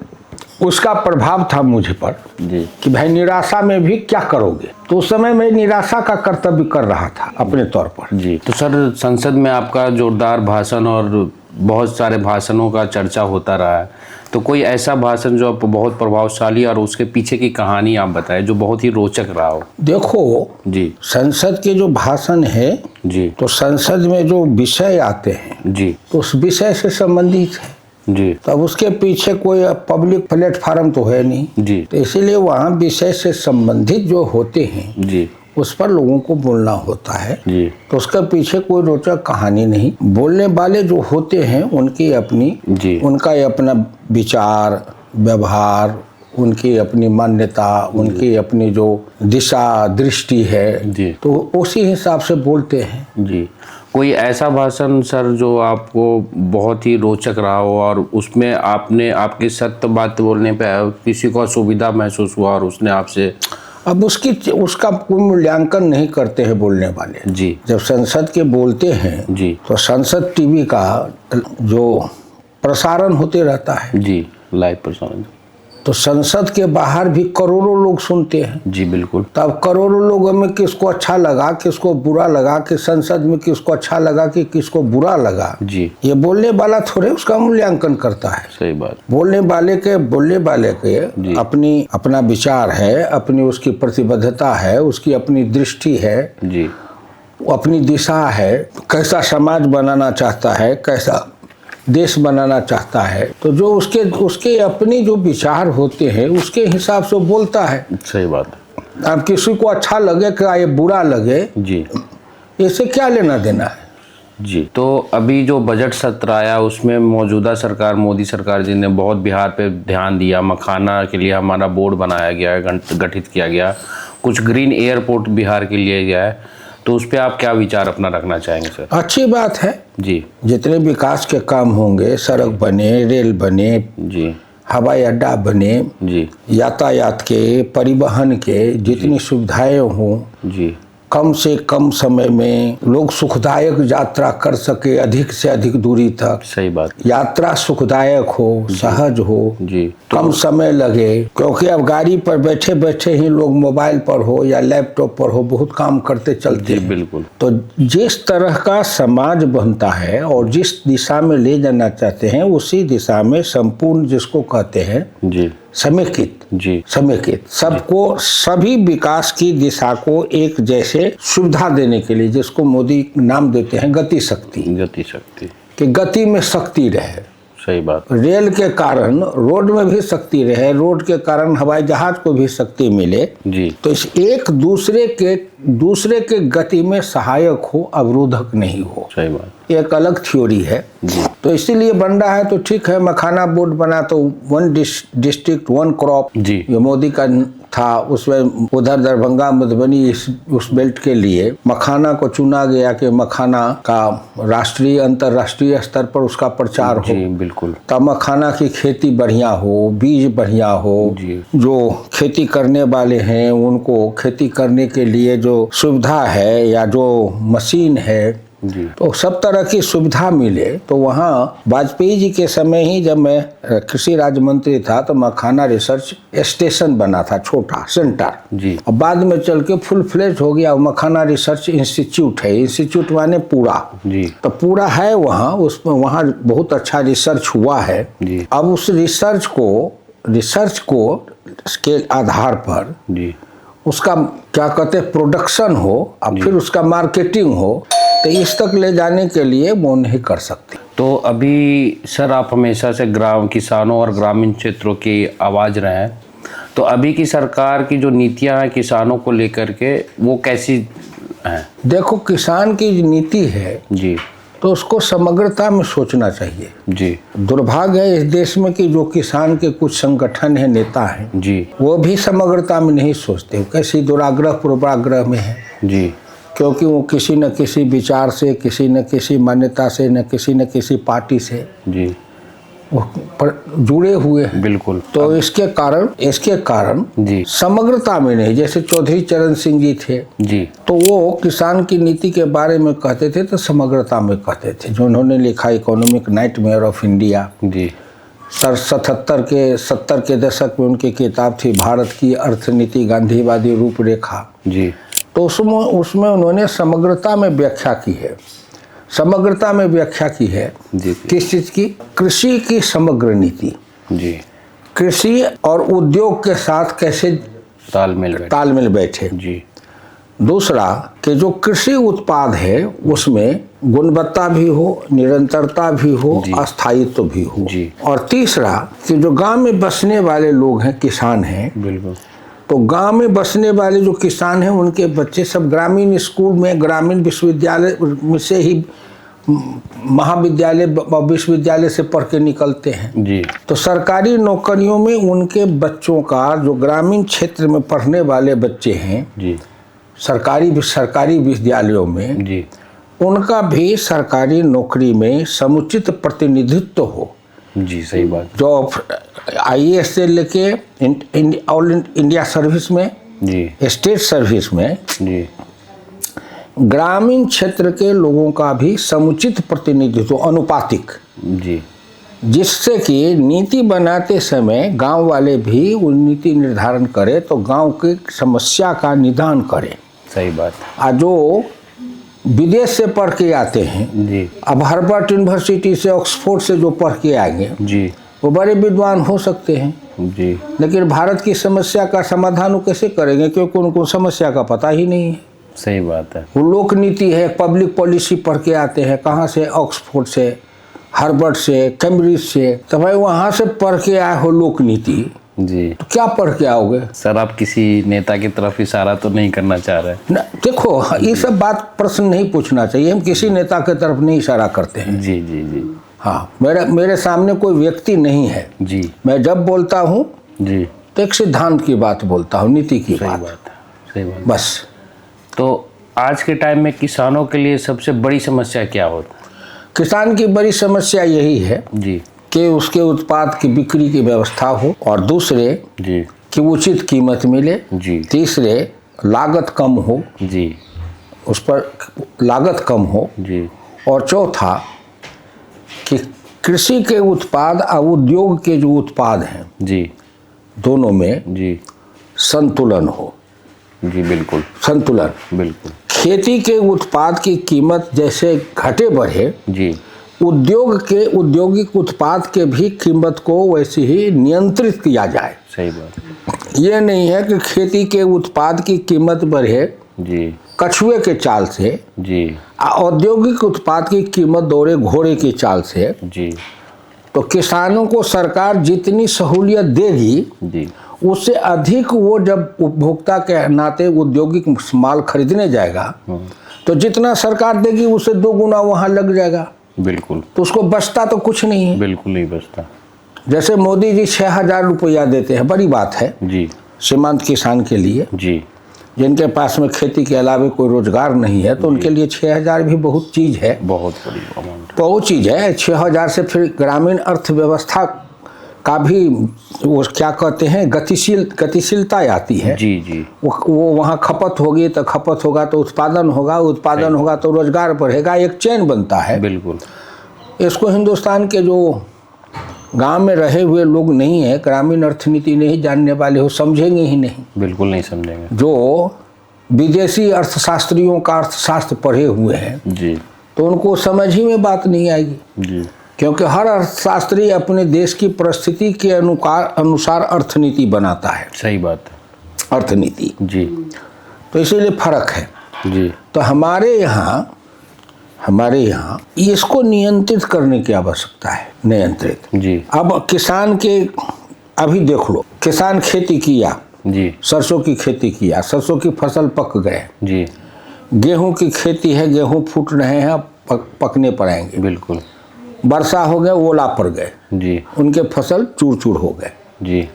उसका प्रभाव था मुझ पर जी कि भाई निराशा में भी क्या करोगे। तो उस समय मैं निराशा का कर्तव्य कर रहा था अपने तौर पर। जी। तो सर, संसद में आपका जोरदार भाषण और बहुत सारे भाषणों का चर्चा होता रहा है, तो कोई ऐसा भाषण जो आपको बहुत प्रभावशाली और उसके पीछे की कहानी आप बताएं जो बहुत ही रोचक रहा हो। देखो जी संसद के जो भाषण है जी तो संसद में जो विषय आते हैं जी तो उस विषय से संबंधित है। जी तब उसके पीछे कोई पब्लिक प्लेटफार्म तो है नहीं। जी तो इसीलिए वहाँ विषय से संबंधित जो होते हैं जी उस पर लोगों को बोलना होता है। जी तो उसके पीछे कोई रोचक कहानी नहीं। बोलने वाले जो होते हैं उनकी अपनी जी उनका अपना विचार व्यवहार, उनकी अपनी मान्यता, उनकी अपनी जो दिशा दृष्टि है, जी तो उसी हिसाब से बोलते हैं। जी। कोई ऐसा भाषण सर जो आपको बहुत ही रोचक रहा हो और उसमें आपने आपकी सत्य बात बोलने पे किसी को असुविधा महसूस हुआ और उसने आपसे। अब उसका कोई मूल्यांकन नहीं करते हैं बोलने वाले। जी जब संसद के बोलते हैं जी तो संसद टीवी का जो प्रसारण होते रहता है, जी, लाइव प्रसारण। तो संसद के बाहर भी करोड़ों लोग सुनते हैं। जी बिल्कुल। तब करोड़ों लोगों में किसको अच्छा लगा किसको बुरा लगा, कि संसद में किसको अच्छा लगा कि किसको बुरा लगा, जी ये बोलने वाला थोड़े उसका मूल्यांकन करता है। सही बात। बोलने वाले के अपना विचार है, अपनी उसकी प्रतिबद्धता है, उसकी अपनी दृष्टि है, जी अपनी दिशा है, कैसा समाज बनाना चाहता है, कैसा देश बनाना चाहता है। तो जो उसके अपनी जो विचार होते हैं उसके हिसाब से बोलता है। सही बात। अब किसी को अच्छा लगे क्या ये बुरा लगे, जी इससे क्या लेना देना है। जी। तो अभी जो बजट सत्र आया उसमें मौजूदा सरकार मोदी सरकार जी ने बहुत बिहार पे ध्यान दिया। मखाना के लिए हमारा बोर्ड बनाया गया है, गठित किया गया। कुछ ग्रीन एयरपोर्ट बिहार के लिए गया है, तो उस पर आप क्या विचार अपना रखना चाहेंगे सर। अच्छी बात है। जी जितने विकास के काम होंगे, सड़क बने, रेल बने, जी हवाई अड्डा बने, जी यातायात के, परिवहन के जितनी सुविधाएं हों, जी कम से कम समय में लोग सुखदायक यात्रा कर सके, अधिक से अधिक दूरी तक। सही बात। यात्रा सुखदायक हो, सहज हो, जी कम समय लगे। क्योंकि अब गाड़ी पर बैठे बैठे ही लोग मोबाइल पर हो या लैपटॉप पर हो बहुत काम करते चलते जी हैं। बिल्कुल। तो जिस तरह का समाज बनता है और जिस दिशा में ले जाना चाहते हैं उसी दिशा में संपूर्ण, जिसको कहते हैं जी समेकित, जी समेकित, सबको सभी विकास की दिशा को एक जैसे सुविधा देने के लिए, जिसको मोदी नाम देते हैं गति शक्ति, गति शक्ति, कि गति में शक्ति रहे। सही बात। रेल के कारण रोड में भी शक्ति रहे, रोड के कारण हवाई जहाज को भी शक्ति मिले। जी तो इस एक दूसरे के गति में सहायक हो, अवरोधक नहीं हो। सही बात। एक अलग थ्योरी है। तो इसीलिए बन रहा है। तो ठीक है, मखाना बोर्ड बना तो 1 डिस्ट्रिक्ट 1 क्रॉप, जी ये मोदी का था। उसमें उधर दरभंगा मधुबनी उस बेल्ट के लिए मखाना को चुना गया कि मखाना का राष्ट्रीय अंतर्राष्ट्रीय स्तर पर उसका प्रचार हो। जी बिल्कुल। तब मखाना की खेती बढ़िया हो, बीज बढ़िया हो, जी जो खेती करने वाले हैं उनको खेती करने के लिए जो सुविधा है या जो मशीन है, जी तो सब तरह की सुविधा मिले। तो वहाँ वाजपेयी जी के समय ही जब मैं कृषि राज्य मंत्री था तो मखाना रिसर्च स्टेशन बना था, छोटा सेंटर। जी और बाद में चल के फुल फ्लेज हो गया मखाना रिसर्च इंस्टीट्यूट है। इंस्टीट्यूट माने पूरा। जी तो पूरा है वहाँ, उसमें वहाँ बहुत अच्छा रिसर्च हुआ है। जी अब उस रिसर्च को के आधार पर जी उसका क्या कहते हैं प्रोडक्शन हो, अब फिर उसका मार्केटिंग हो, तो इस तक ले जाने के लिए वो नहीं कर सकते। तो अभी सर आप हमेशा से किसानों और ग्रामीण क्षेत्रों की आवाज़ रहे हैं, तो अभी की सरकार की जो नीतियां हैं किसानों को लेकर के वो कैसी हैं? देखो, किसान की नीति है जी तो उसको समग्रता में सोचना चाहिए। जी दुर्भाग्य है इस देश में कि जो किसान के कुछ संगठन है, नेता हैं, जी वो भी समग्रता में नहीं सोचते, कैसी दुराग्रह पूर्वाग्रह में है। जी क्योंकि वो किसी न किसी विचार से, किसी न किसी मान्यता से, न किसी पार्टी से जी पर जुड़े हुए हैं। बिल्कुल। तो इसके कारण जी समग्रता में नहीं, जैसे चौधरी चरण सिंह जी थे जी तो वो किसान की नीति के बारे में कहते थे तो समग्रता में कहते थे। जो उन्होंने लिखा इकोनॉमिक नाइटमेयर ऑफ इंडिया, जी 70 के दशक में उनकी किताब थी भारत की अर्थनीति गांधीवादी रूपरेखा। जी तो उसमें उन्होंने समग्रता में व्याख्या की है। समग्रता में व्याख्या की है जी किस चीज़ की? कृषि की समग्र नीति। जी कृषि और उद्योग के साथ कैसे तालमेल बैठे। जी दूसरा कि जो कृषि उत्पाद है उसमें गुणवत्ता भी हो, निरंतरता भी हो, अस्थायित्व भी हो। जी। और तीसरा कि जो गांव में बसने वाले लोग हैं, किसान हैं, बिल्कुल। तो गांव में बसने वाले जो किसान हैं उनके बच्चे सब ग्रामीण स्कूल में, ग्रामीण विश्वविद्यालय में से ही महाविद्यालय विश्वविद्यालय से पढ़ के निकलते हैं। जी तो सरकारी नौकरियों में उनके बच्चों का, जो ग्रामीण क्षेत्र में पढ़ने वाले बच्चे हैं जी सरकारी विद्यालयों में, जी उनका भी सरकारी नौकरी में समुचित प्रतिनिधित्व हो। जी सही बात। जो IAS से लेके ऑल इंडिया सर्विस में, जी स्टेट सर्विस में, जी ग्रामीण क्षेत्र के लोगों का भी समुचित प्रतिनिधित्व, अनुपातिक, जी जिससे कि नीति बनाते समय गांव वाले भी वो नीति निर्धारण करें तो गांव की समस्या का निदान करें। सही बात। आज जो विदेश से पढ़ के आते हैं, जी अब हार्वर्ड यूनिवर्सिटी से, ऑक्सफोर्ड से जो पढ़ के आएंगे, जी वो बड़े विद्वान हो सकते हैं, जी लेकिन भारत की समस्या का समाधान वो कैसे करेंगे? क्योंकि उनको समस्या का पता ही नहीं है। सही बात है। वो लोक नीति है, पब्लिक पॉलिसी पढ़ के आते हैं, कहाँ से? ऑक्सफोर्ड से, हार्वर्ड से, कैम्ब्रिज से। तो भाई वहाँ से पढ़ के आए हो लोक नीति, जी तो क्या पढ़ के आओगे? सर आप किसी नेता की तरफ इशारा तो नहीं करना चाह रहे? देखो ये सब बात प्रश्न नहीं पूछना चाहिए। हम किसी नेता की तरफ नहीं इशारा करते हैं। जी जी जी हाँ, मेरे सामने कोई व्यक्ति नहीं है। जी मैं जब बोलता हूँ जी तो एक सिद्धांत की बात बोलता हूँ, नीति की बात। सही बात। बस। तो आज के टाइम में किसानों के लिए सबसे बड़ी समस्या क्या होता है? किसान की बड़ी समस्या यही है जी कि उसके उत्पाद की बिक्री की व्यवस्था हो, और दूसरे जी कि उचित कीमत मिले, जी तीसरे लागत कम हो, जी उस पर लागत कम हो, जी और चौथा कि कृषि के उत्पाद और उद्योग के जो उत्पाद हैं, जी दोनों में जी संतुलन हो। जी बिल्कुल संतुलन। बिल्कुल। खेती के उत्पाद की कीमत जैसे घटे बढ़े, जी औद्योगिक उत्पाद के भी कीमत को वैसे ही नियंत्रित किया जाए। सही बात। ये नहीं है कि खेती के उत्पाद की कीमत बढ़े जी कछुए के चाल से, जी औद्योगिक उत्पाद की कीमत दौड़े घोड़े की चाल से। जी तो किसानों को सरकार जितनी सहूलियत देगी, जी उससे अधिक वो जब उपभोक्ता के नाते औद्योगिक माल खरीदने जाएगा तो जितना सरकार देगी उससे 2 गुना वहाँ लग जाएगा। बिल्कुल। तो उसको बचता तो कुछ नहीं है। बिल्कुल नहीं बचता। जैसे मोदी जी 6,000 रुपया देते हैं, बड़ी बात है जी सीमांत किसान के लिए, जी जिनके पास में खेती के अलावा कोई रोजगार नहीं है, तो उनके लिए 6,000 भी बहुत चीज़ है, बहुत बड़ी अमाउंट, बहुत चीज़ है। 6,000 से फिर ग्रामीण अर्थव्यवस्था का भी वो क्या कहते हैं गतिशीलता आती है। जी जी वो वहाँ खपत होगी तो खपत होगा तो उत्पादन होगा, उत्पादन होगा तो रोजगार बढ़ेगा, एक चेन बनता है। बिल्कुल। इसको हिंदुस्तान के जो गांव में रहे हुए लोग नहीं है, ग्रामीण अर्थनीति नहीं जानने वाले हो, समझेंगे ही नहीं। बिल्कुल नहीं समझेंगे। जो विदेशी अर्थशास्त्रियों का अर्थशास्त्र पढ़े हुए हैं, जी तो उनको समझ ही में बात नहीं आएगी। जी क्योंकि हर अर्थशास्त्री अपने देश की परिस्थिति के अनुसार अर्थनीति बनाता है। सही बात है। अर्थनीति जी तो इसीलिए फर्क है। जी तो हमारे यहाँ इसको नियंत्रित करने की आवश्यकता है। नियंत्रित जी। अब किसान के अभी देख लो, किसान खेती किया, जी सरसों की खेती किया, सरसों की फसल पक गए, जी गेहूं की खेती है, गेहूं फूट रहे हैं, पकने पर आएंगे। बिल्कुल। वर्षा हो गए, ओला पड़ गए, जी उनके फसल चूर चूर हो गए। जी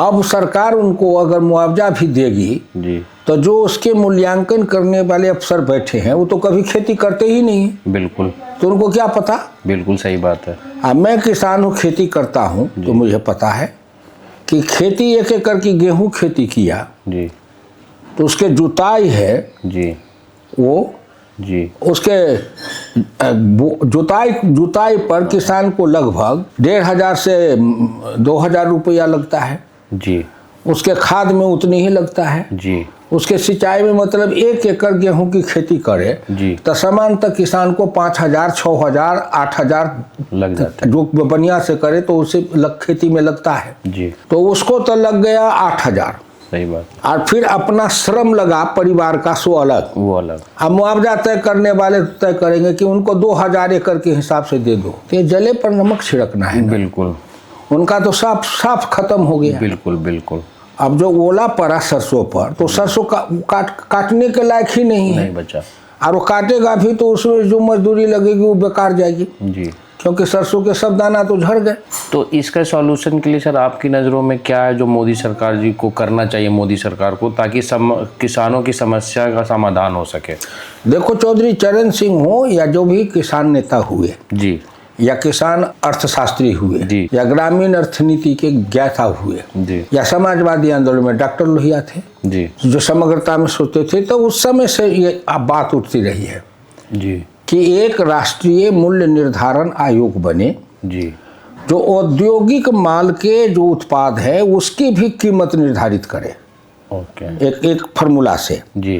अब सरकार उनको अगर मुआवजा भी देगी, जी तो जो उसके मूल्यांकन करने वाले अफसर बैठे हैं वो तो कभी खेती करते ही नहीं। बिल्कुल। तो उनको क्या पता। बिल्कुल सही बात है। अब मैं किसान हूँ, खेती करता हूँ, तो मुझे पता है कि खेती 1 एकड़ की गेहूं खेती किया जी तो उसके जुताई है जी वो जी उसके जुताई पर किसान को लगभग 1,500 से 2,000 रुपया लगता है। जी उसके खाद में उतनी ही लगता है। जी उसके सिंचाई में मतलब 1 एकड़ गेहूं की खेती करे जी तो सामान्यतः किसान को 5,000, 6,000, 8,000 लग जाता जो बढ़िया से करे तो उसे खेती में लगता है। जी तो उसको तो लग गया 8,000, सही बात। और फिर अपना श्रम लगा परिवार का, सो अलग। वो अलग। अब मुआवजा तय करने वाले तय करेंगे कि उनको 2,000 एकड़ के हिसाब से दे दो, तो ये जले पर नमक छिड़कना है ना। बिल्कुल। उनका तो साफ साफ खत्म हो गया। बिल्कुल बिल्कुल। अब जो ओला पड़ा सरसों पर, तो सरसों काटने के लायक ही नहीं है। नहीं बचा। और वो काटेगा भी तो उसमें जो मजदूरी लगेगी वो बेकार जाएगी, जी। क्योंकि सरसों के सब दाना तो झड़ गए। तो इसका सॉल्यूशन के लिए सर आपकी नज़रों में क्या है जो मोदी सरकार जी को करना चाहिए, मोदी सरकार को, ताकि किसानों की समस्या का समाधान हो सके? देखो, चौधरी चरण सिंह हो या जो भी किसान नेता हुए जी, या किसान अर्थशास्त्री हुए जी, या ग्रामीण अर्थनीति के ज्ञाता हुए जी, या समाजवादी आंदोलन में डॉक्टर लोहिया थे जी, जो समग्रता में सोचते थे, तो उस समय से ये बात उठती रही है जी, कि एक राष्ट्रीय मूल्य निर्धारण आयोग बने जी, जो औद्योगिक माल के जो उत्पाद है उसकी भी कीमत निर्धारित करे। ओके। एक फार्मूला से जी,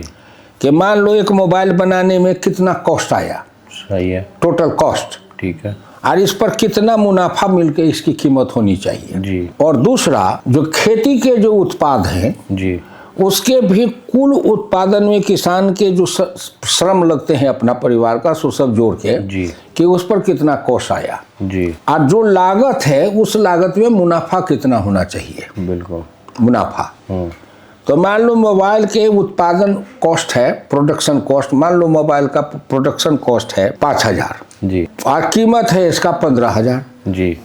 कि मान लो एक मोबाइल बनाने में कितना कॉस्ट आया, सही है। टोटल कॉस्ट, ठीक है। और इस पर कितना मुनाफा मिलके इसकी कीमत होनी चाहिए। जी, और दूसरा, जो खेती के जो उत्पाद हैं जी, उसके भी कुल उत्पादन में किसान के जो श्रम लगते हैं अपना परिवार का, सो सब जोड़ के जी, कि उस पर कितना कॉस्ट आया, जी, और जो लागत है उस लागत में मुनाफा कितना होना चाहिए। बिल्कुल। मुनाफा, तो मान लो मोबाइल के उत्पादन कॉस्ट है, प्रोडक्शन कॉस्ट, मान लो मोबाइल का प्रोडक्शन कॉस्ट है 5,000 जी, और कीमत है इसका 15,000 जी,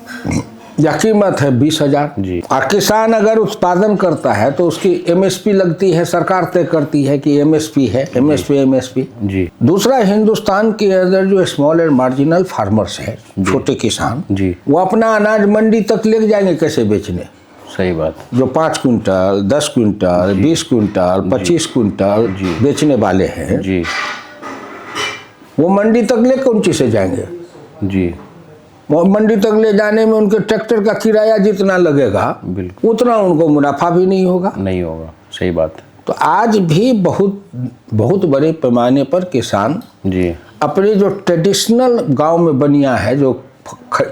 या कीमत है 20,000 जी, और किसान अगर उत्पादन करता है तो उसकी एमएसपी लगती है, सरकार तय करती है कि एमएसपी है, एमएसपी। जी, दूसरा, हिंदुस्तान के अंदर जो स्मॉल एंड मार्जिनल फार्मर्स है, छोटे किसान, जी, वो अपना अनाज मंडी तक ले जाएंगे कैसे बेचने। सही बात। जो 5 क्विंटल, 10 क्विंटल, 20 क्विंटल, 25 क्विंटल बेचने वाले हैं, जी, वो मंडी तक ले कौन चीज से जाएंगे। जी, वो मंडी तक ले जाने में उनके ट्रैक्टर का किराया जितना लगेगा बिल्कुल उतना उनको मुनाफा भी नहीं होगा। नहीं होगा। सही बात है। तो आज भी बहुत बड़े पैमाने पर किसान जी, अपने जो ट्रेडिशनल गांव में बनिया है जो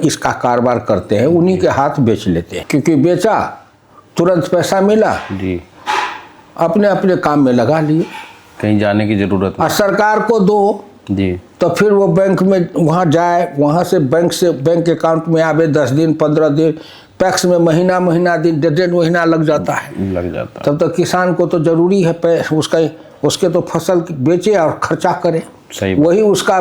इसका कारोबार करते हैं उन्हीं के हाथ बेच लेते हैं, क्योंकि बेचा, तुरंत पैसा मिला, जी, अपने अपने काम में लगा लिए, कहीं जाने की जरूरत और सरकार को दो जी, तो फिर वो बैंक में वहाँ जाए, वहाँ से बैंक अकाउंट में आवे 10 दिन 15 दिन, पैक्स में महीना दिन 1.5 महीना लग जाता है। लग जाता है। तब तक किसान को तो जरूरी है उसके तो फसल बेचे और खर्चा करे। सही बात। वही उसका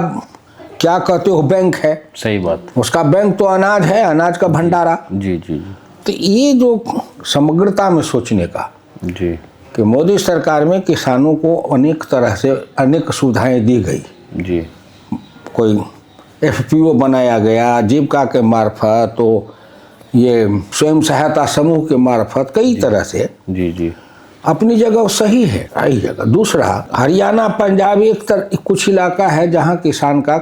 क्या कहते हो बैंक है। सही बात। उसका बैंक तो अनाज है, अनाज का भंडारा। जी, जी, जी, तो ये जो समग्रता में सोचने का जी, कि मोदी सरकार में किसानों को अनेक तरह से अनेक सुविधाएं दी गई। जी, कोई एफपीओ बनाया गया जीविका के मार्फत, तो ये स्वयं सहायता समूह के मार्फत, कई तरह से जी, जी, अपनी जगह सही है, सही जगह। दूसरा, हरियाणा पंजाब कुछ इलाका है जहाँ किसान का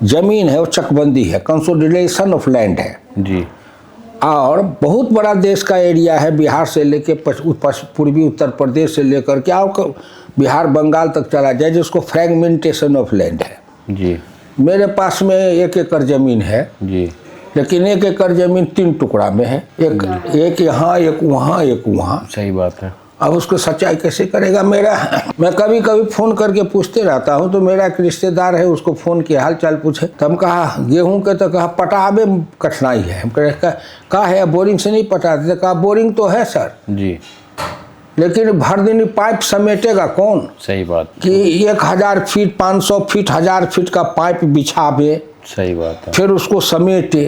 जमीन है वो चकबंदी है, कंसोलिडेशन ऑफ लैंड है। जी, और बहुत बड़ा देश का एरिया है, बिहार से लेके पूर्वी उत्तर प्रदेश से लेकर के आओ बिहार बंगाल तक चला जाए, जिसको फ्रैगमेंटेशन ऑफ लैंड है। जी, मेरे पास में 1 एकड़ जमीन है, जी, लेकिन 1 एकड़ जमीन 3 टुकड़ा में है, एक यहाँ, एक वहाँ, एक वहाँ। सही बात है। अब उसको सच्चाई कैसे करेगा। मैं कभी कभी फ़ोन करके पूछते रहता हूँ, तो मेरा एक रिश्तेदार है, उसको फ़ोन किया, हाल चाल पूछे, तो हम कहा गेहूं के, तो कहा पटावे कठिनाई है। हम कहा है बोरिंग से नहीं पटाते, कहा बोरिंग तो है सर जी, लेकिन भर दिन पाइप समेटेगा कौन। सही बात। कि 1000 फीट, 500 फीट, 1000 फीट का पाइप बिछावे, सही बात है। फिर उसको समेटे,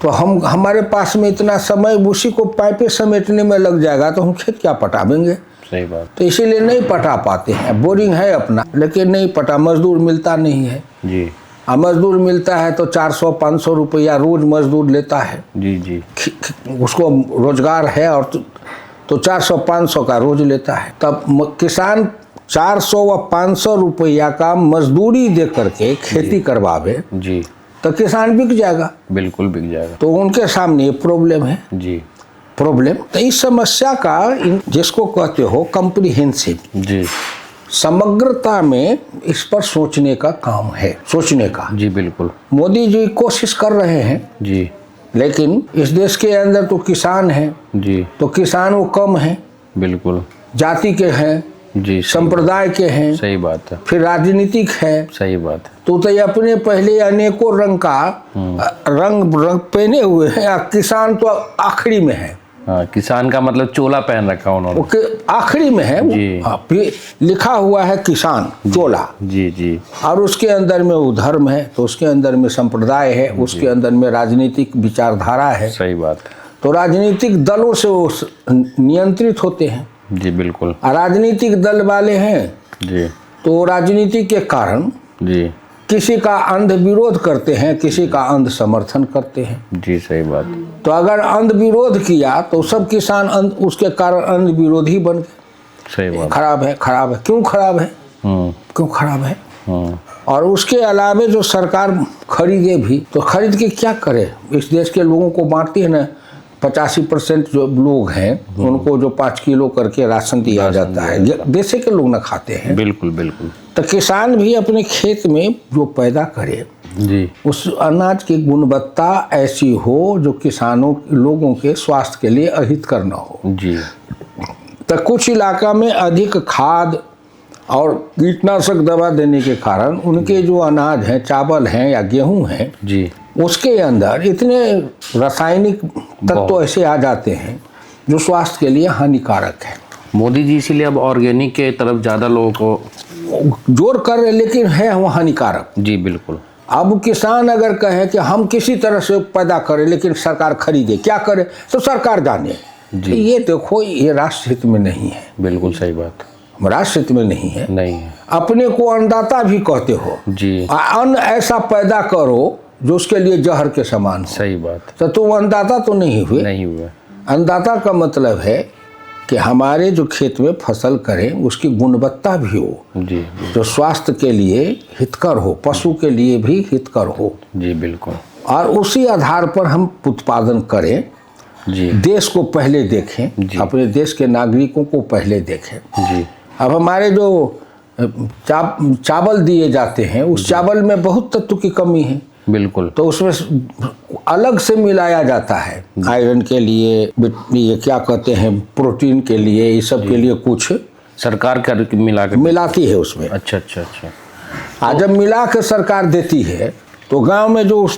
तो हमारे पास में इतना समय उसी को पाइपे समेटने में लग जाएगा, तो हम खेत क्या पटावेंगे। सही बात। तो इसीलिए नहीं पटा पाते हैं। बोरिंग है अपना, लेकिन नहीं पटा, मजदूर मिलता नहीं है। जी, मजदूर मिलता है तो 400-500 रुपया रोज मजदूर लेता है। जी जी। उसको रोजगार है और तो 400-500 का रोज लेता है। तब किसान 400 व 500 रुपया का मजदूरी दे करके खेती करवावे जी, तो किसान बिक जाएगा। बिल्कुल बिक जाएगा। तो उनके सामने ये प्रॉब्लम है। जी प्रॉब्लम तो इस समस्या का जिसको कहते हो कॉम्प्रिहेंसिव, जी समग्रता में इस पर सोचने का काम है, सोचने का। जी बिल्कुल। मोदी जी कोशिश कर रहे हैं, जी लेकिन इस देश के अंदर तो किसान हैं, जी तो किसान वो कम हैं, बिल्कुल। जाति के हैं, जी संप्रदाय के हैं, सही बात है। फिर राजनीतिक है। सही बात है। तो ये अपने पहले अनेकों रंग का रंग पहने हुए हैं। किसान तो आखिरी में है। हाँ, किसान का मतलब चोला पहन रखा उन्होंने। ओके, आखिरी में है। जी। हाँ, लिखा हुआ है किसान चोला। जी जी और उसके अंदर में वो धर्म है, तो उसके अंदर में संप्रदाय है, उसके अंदर में राजनीतिक विचारधारा है। सही बात है। तो राजनीतिक दलों से वो नियंत्रित होते हैं। जी बिल्कुल। राजनीतिक दल वाले हैं जी तो राजनीति के कारण जी किसी का अंध विरोध करते हैं, किसी का अंध समर्थन करते हैं। जी सही बात। तो अगर अंध विरोध किया तो सब किसान उसके कारण अंध विरोधी बन गए। सही बात। खराब है, खराब है। क्यों खराब है? क्यों खराब है? और उसके अलावे जो सरकार खरीदे भी तो खरीद के क्या करे? इस देश के लोगों को बांटती है ना। 85% जो लोग हैं उनको जो 5 किलो करके राशन दिया जाता है, देश के लोग ना खाते हैं। बिल्कुल बिल्कुल। तो किसान भी अपने खेत में जो पैदा करे जी, उस अनाज की गुणवत्ता ऐसी हो जो किसानों लोगों के स्वास्थ्य के लिए अहितकर न हो। जी तो कुछ इलाका में अधिक खाद और कीटनाशक दवा देने के कारण उनके जो अनाज हैं, चावल हैं या गेहूं हैं, जी उसके अंदर इतने रासायनिक तत्व ऐसे आ जाते हैं जो स्वास्थ्य के लिए हानिकारक है। मोदी जी इसीलिए अब ऑर्गेनिक के तरफ ज़्यादा लोगों को जोर कर रहे, लेकिन है वो हानिकारक। जी बिल्कुल। अब किसान अगर कहे कि हम किसी तरह से पैदा करें लेकिन सरकार खरीदे, क्या करे? तो सरकार जाने। जी। ये देखो, ये राष्ट्र हित में नहीं है। बिल्कुल सही बात। राष्ट्र हित में नहीं है। नहीं है। अपने को अन्नदाता भी कहते हो। जी अन्न ऐसा पैदा करो जो उसके लिए जहर के समान हो। सही बात। तो तुम अन्नदाता तो नहीं हुए। नहीं हुआ। अन्नदाता का मतलब है कि हमारे जो खेत में फसल करें उसकी गुणवत्ता भी हो, जी जो स्वास्थ्य के लिए हितकर हो, पशु के लिए भी हितकर हो। जी बिल्कुल। और उसी आधार पर हम उत्पादन करें। जी देश को पहले देखें, अपने देश के नागरिकों को पहले देखें। जी। अब हमारे जो चावल दिए जाते हैं उस चावल में बहुत तत्व की कमी है। बिल्कुल। तो उसमें अलग से मिलाया जाता है, आयरन के लिए, ये क्या कहते हैं, प्रोटीन के लिए, ये सब के लिए कुछ सरकार कर मिलाती है उसमें। अच्छा अच्छा अच्छा। आज जब मिला के सरकार देती है तो गांव में जो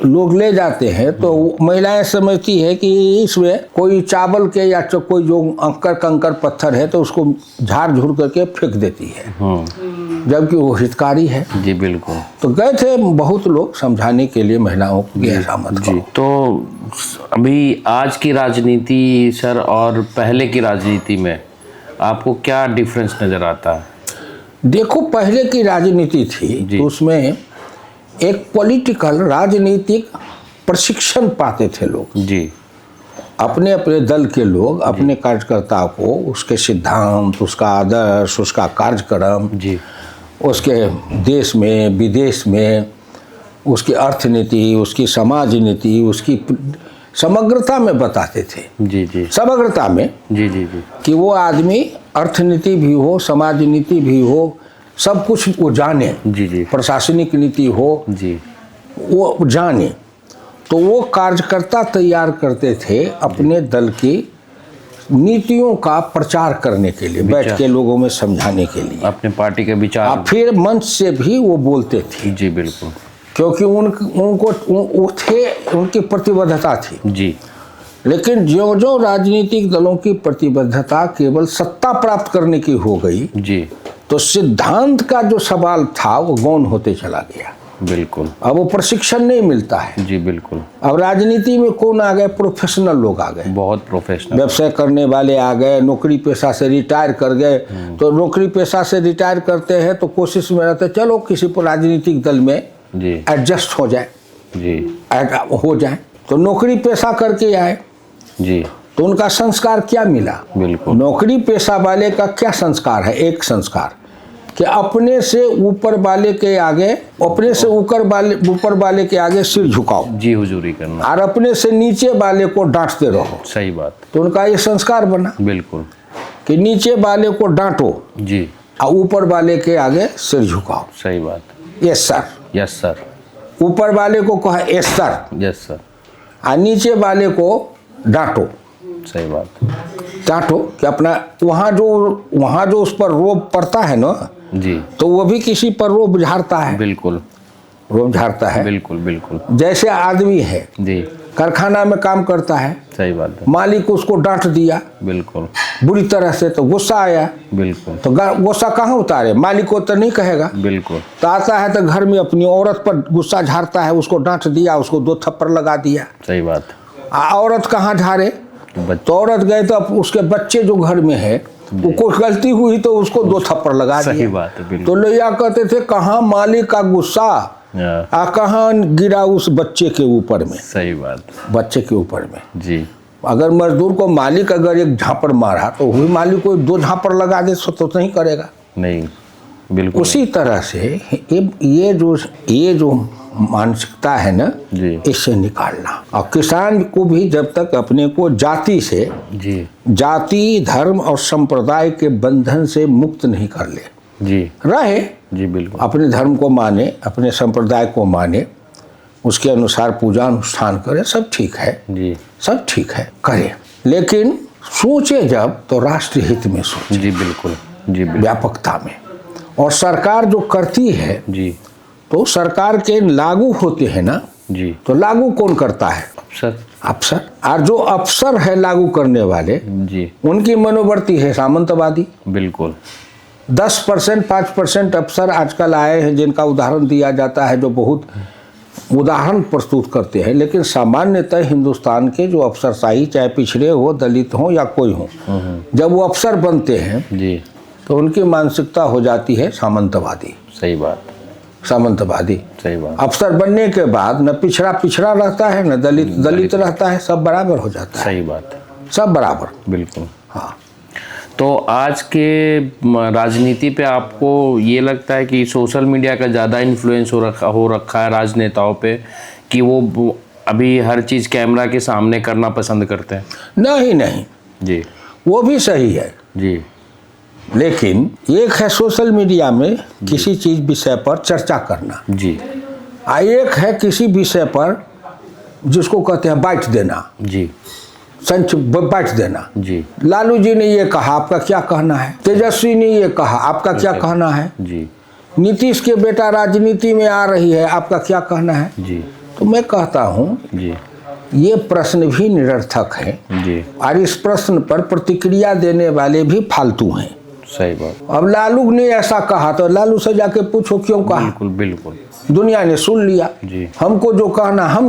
लोग ले जाते हैं तो महिलाएं समझती है कि इसमें कोई चावल के या कोई जो कंकर पत्थर है तो उसको झाड़ झूड़ करके फेंक देती है, जबकि वो हितकारी है। जी बिल्कुल। तो गए थे बहुत लोग समझाने के लिए महिलाओं को कि ऐसा मत करो। तो अभी आज की राजनीति सर और पहले की राजनीति में आपको क्या डिफरेंस नज़र आता है? देखो, पहले की राजनीति थी तो उसमें एक पॉलिटिकल राजनीतिक प्रशिक्षण पाते थे लोग। जी। अपने अपने दल के लोग अपने कार्यकर्ताओं को उसके सिद्धांत, उसका आदर्श, उसका कार्यक्रम, जी, उसके देश में विदेश में उसकी अर्थनीति, उसकी समाज नीति, उसकी समग्रता में बताते थे। जी जी। समग्रता में। जी जी जी। कि वो आदमी अर्थनीति भी हो, समाज नीति भी हो, सब कुछ वो जाने। जी जी। प्रशासनिक नीति हो, जी, वो जाने। तो वो कार्यकर्ता तैयार करते थे अपने दल की नीतियों का प्रचार करने के लिए, बैठ के लोगों में समझाने के लिए, अपने पार्टी के विचार। फिर मंच से भी वो बोलते थे। जी बिल्कुल। क्योंकि उनको थे, उनकी प्रतिबद्धता थी। जी। लेकिन जो जो राजनीतिक दलों की प्रतिबद्धता केवल सत्ता प्राप्त करने की हो गई, जी, तो सिद्धांत का जो सवाल था वो गौण होते चला गया। बिल्कुल। अब वो प्रशिक्षण नहीं मिलता है। जी बिल्कुल। अब राजनीति में कौन आ गए? प्रोफेशनल लोग आ गए, बहुत प्रोफेशनल, व्यवसाय करने वाले आ गए, नौकरी पेशा से रिटायर कर गए। तो नौकरी पेशा से रिटायर करते हैं तो कोशिश में रहते चलो किसी राजनीतिक दल में जी एडजस्ट हो जाए, जी हो जाए। तो नौकरी पेशा करके आए जी तो उनका संस्कार क्या मिला? बिल्कुल नौकरी पेशा वाले का क्या संस्कार है? एक संस्कार कि अपने से ऊपर वाले के आगे, अपने से ऊपर वाले के आगे सिर झुकाओ, जी हुजूरी करना, और अपने से नीचे वाले को डांटते रहो। सही बात, तो उनका ये संस्कार बना बिल्कुल कि नीचे वाले को डांटो जी, और ऊपर वाले के आगे सिर झुकाओ। सही बात, यस सर। यस सर, ऊपर वाले को कहा यस सर, यस सर, और नीचे वाले को डांटो, सही बात, डांटो कि अपना वहाँ जो उस पर रोब पड़ता है ना, जी तो वो भी किसी पर रोब झाड़ता है, बिल्कुल, रोब झाड़ता है। बिल्कुल बिल्कुल, जैसे आदमी है, जी कारखाना में काम करता है, सही बात है, मालिक उसको डांट दिया बिल्कुल बुरी तरह से, तो गुस्सा आया, बिल्कुल, तो गुस्सा कहाँ उतारे? मालिक को तो नहीं कहेगा। बिल्कुल, तो आता है तो घर में अपनी औरत पर गुस्सा झाड़ता है, उसको डांट दिया, उसको 2 थप्पड़ लगा दिया। सही बात, औरत कहाँ झाड़े? तो औरत गए तो अब उसके बच्चे जो घर में है, वो कुछ गलती हुई तो उसको 2 थप्पड़ लगा दिया। सही बात है, बिल्कुल, तो लोग कहते थे कहाँ मालिक का गुस्सा हाँ, कहाँ गिरा उस बच्चे के ऊपर में, सही बात, बच्चे के ऊपर में। जी अगर मजदूर को मालिक अगर एक झापड़ मारा तो वही मालिक को 2 झापड़ लगा दे तो नहीं करेगा। नहीं, बिल्कुल उसी तरह से ये जो मानसिकता है ना, जी इससे निकालना। और किसान को भी जब तक अपने को जाति से, जी जाति धर्म और संप्रदाय के बंधन से मुक्त नहीं कर ले, जी रहे जी बिल्कुल, अपने धर्म को माने, अपने संप्रदाय को माने, उसके अनुसार पूजा अनुष्ठान करे, सब ठीक है, जी सब ठीक है, करे, लेकिन सोचे जब तो राष्ट्र हित में सोचे, जी बिल्कुल, जी बिल्कुल, व्यापकता में। और सरकार जो करती है, जी तो सरकार के लागू होते हैं ना, जी, तो लागू कौन करता है? सर, अफसर। और जो अफसर है लागू करने वाले, जी उनकी मनोवृत्ति है सामंतवादी। बिल्कुल, 10% 5% अफसर आजकल आए हैं जिनका उदाहरण दिया जाता है, जो बहुत उदाहरण प्रस्तुत करते हैं, लेकिन सामान्यतः हिंदुस्तान के जो अफसरशाही, चाहे पिछड़े हो, दलित हो या कोई हो, जब वो अफसर बनते हैं जी तो उनकी मानसिकता हो जाती है सामंतवादी, सही बात, सामंतवादी। सही बात, अफसर बनने के बाद न पिछड़ा रहता है, न दलित रहता है, सब बराबर हो जाता है, सही बात, सब बराबर। बिल्कुल। हाँ। तो आज के राजनीति पे आपको ये लगता है कि सोशल मीडिया का ज़्यादा इन्फ्लुएंस हो रखा है राजनेताओं पे, कि वो अभी हर चीज़ कैमरा के सामने करना पसंद करते हैं? नहीं जी वो भी सही है, जी लेकिन एक है सोशल मीडिया में किसी चीज विषय पर चर्चा करना, जी एक है किसी विषय पर जिसको कहते हैं बाइट देना, जी बाइट देना। जी लालू जी ने ये कहा, आपका क्या कहना है? तेजस्वी ने ये कहा, आपका क्या कहना है? जी नीतीश के बेटा राजनीति में आ रही है, आपका क्या कहना है? जी तो मैं कहता हूँ जी ये प्रश्न भी निरर्थक है, जी, और इस प्रश्न पर प्रतिक्रिया देने वाले भी फालतू हैं। सही बात, अब लालू ने ऐसा कहा तो लालू से जाके पूछो क्यों कहा। बिल्कुल बिल्कुल, दुनिया ने सुन लिया। जी हमको जो कहना,